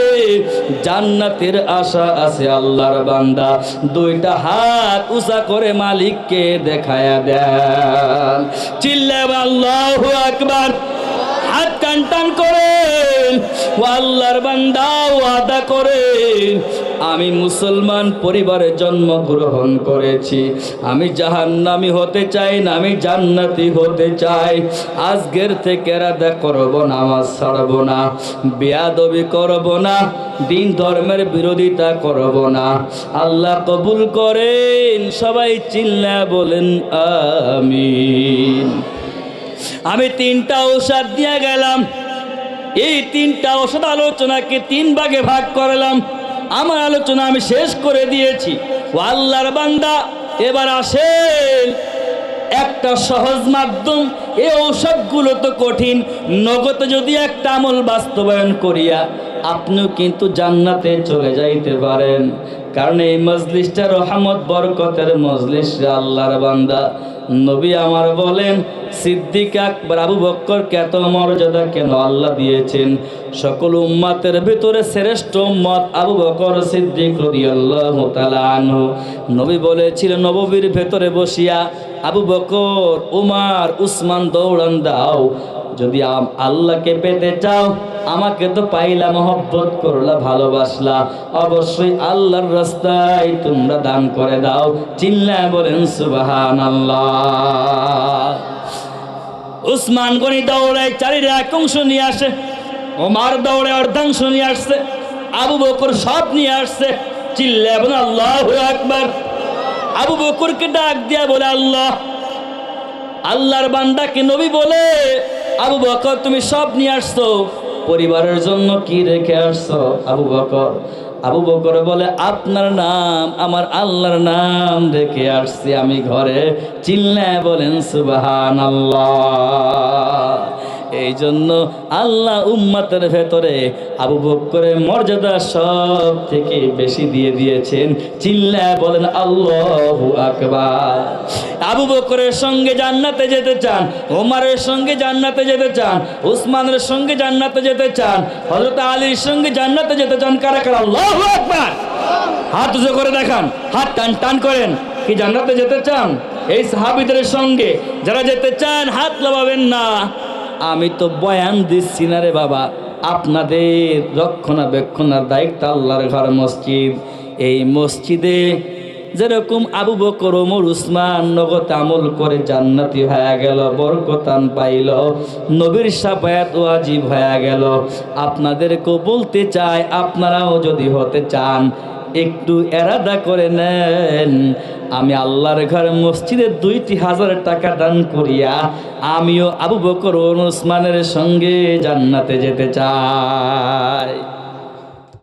জান্নাতের আশা আছে, আল্লাহর বান্দা দুইটা হাত উঁচা করে মালিককে দেখায়া দেন। চিল্লাবে আল্লাহু আকবার, হাত টান টান করেন। ও আল্লাহর বান্দা, ওয়াদা করেন, আমি মুসলমান পরিবারে জন্মগ্রহণ করেছি, আমি জাহান্নামী হতে চাই না, আমি জান্নাতি হতে চাই। আজকের থেকে রাদা করব, নামাজ ছাড়ব না, বেয়াদবি করব না, দিন ধর্মের বিরোধিতা করব না। আল্লাহ কবুল করেন। সবাই চিল্লা বলেন আমিন। আমি 3টা ঔষধ দিয়ে গেলাম, এই 3টা ঔষধ আলোচনাকে 3 ভাগে ভাগ করলাম। আমার আলোচনা আমি শেষ করে দিয়েছি। ও আল্লাহর বান্দা, এবার আসেন একটা সহজ মাধ্যম। এই ঔষধগুলো তো কঠিন, নগদে যদি একটা আমল বাস্তবায়ন করিয়া আপনিও কিন্তু জান্নাতে চলে যাইতে পারেন। কারণ এই মজলিসটা রহমত বরকতের মজলিস। আল্লাহর বান্দা, নবী আমার বলেন, সিদ্দিক আকবর আবু বকরকে এত মর্যাদা কেন আল্লাহ দিয়েছেন? সকল উম্মাতের ভিতরে শ্রেষ্ঠ উম্মত আবু বকর সিদ্দিক রাদিয়াল্লাহু তাআলা আনহু। নবী বলেছিলেন, নববীর ভেতরে বসিয়া, আবু বকর, উমার, উসমান দৌড়ান দাও, যদি আল্লাহকে পেতে চাও, আমাকে তো পাইলা, মহব্বত করলা, ভালোবাসলা, অবশ্যই আল্লাহর রাস্তায় তোমরা দান করে দাও। চিল্লা বলেন সুবহানাল্লাহ। উসমান গনি দৌড়ায় চারির এক অংশ নিয়ে আসে, ওমর দৌড়ে অর্ধাংশ নিয়ে আসছে, আবু বকর সব নিয়ে আসছে। চিল্লা বলেন আল্লাহু আকবার। আবু বকরকে ডাক দিয়া বলে, আল্লাহ, আল্লাহর বান্দাকে নবী বলে, আবু বকর তুমি সব নিয়ে আসছো, পরিবারের জন্য কি রেখে আসছো? আবু বকর বলে, আপনার নাম, আমার আল্লাহর নাম রেখে আসছি আমি ঘরে। চিল্লায় বলেন সুবহানাল্লাহ। এই জন্য আল্লাহ উম্মতের ভেতরে আবু বকরের মর্যাদা সব থেকে বেশি দিয়ে দিয়েছেন। চিল্লায় বলেন আল্লাহু আকবার। আবু বকরের সঙ্গে জান্নাতে যেতে চান, ওমরের সঙ্গে জান্নাতে যেতে চান, উসমানের সঙ্গে জান্নাতে যেতে চান, হযরত আলীর সঙ্গে জান্নাতে যেতে চান? কারা কারা আল্লাহু আকবার হাত উঁচু করে দেখান, হাত টান টান করেন। কি জান্নাতে যেতে চান? এই সাহাবীদের সঙ্গে যারা যেতে চান হাত লাগাবেন না। আমি তো বয়ান দিচ্ছি না রে বাবা, আপনাদের রক্ষণাবেক্ষণের দায়িত্ব আল্লাহর ঘর মসজিদ। এই মসজিদে যেরকম আবু বকর, ওমর, উসমান নগদ আমল করে জান্নাতি হয়ে গেল, বরকতান পাইল, নবীর শাফায়াত ওয়াজিব হয়ে গেল। আপনাদেরকেও বলতে চাই, আপনারাও যদি হতে চান, একটু এরাদা করে নেন, আমি আল্লাহর ঘর মসজিদে 2,000 টাকা দান করিয়া আমিও আবু বকর ও ওসমানের সঙ্গে জান্নাতে যেতে চাই।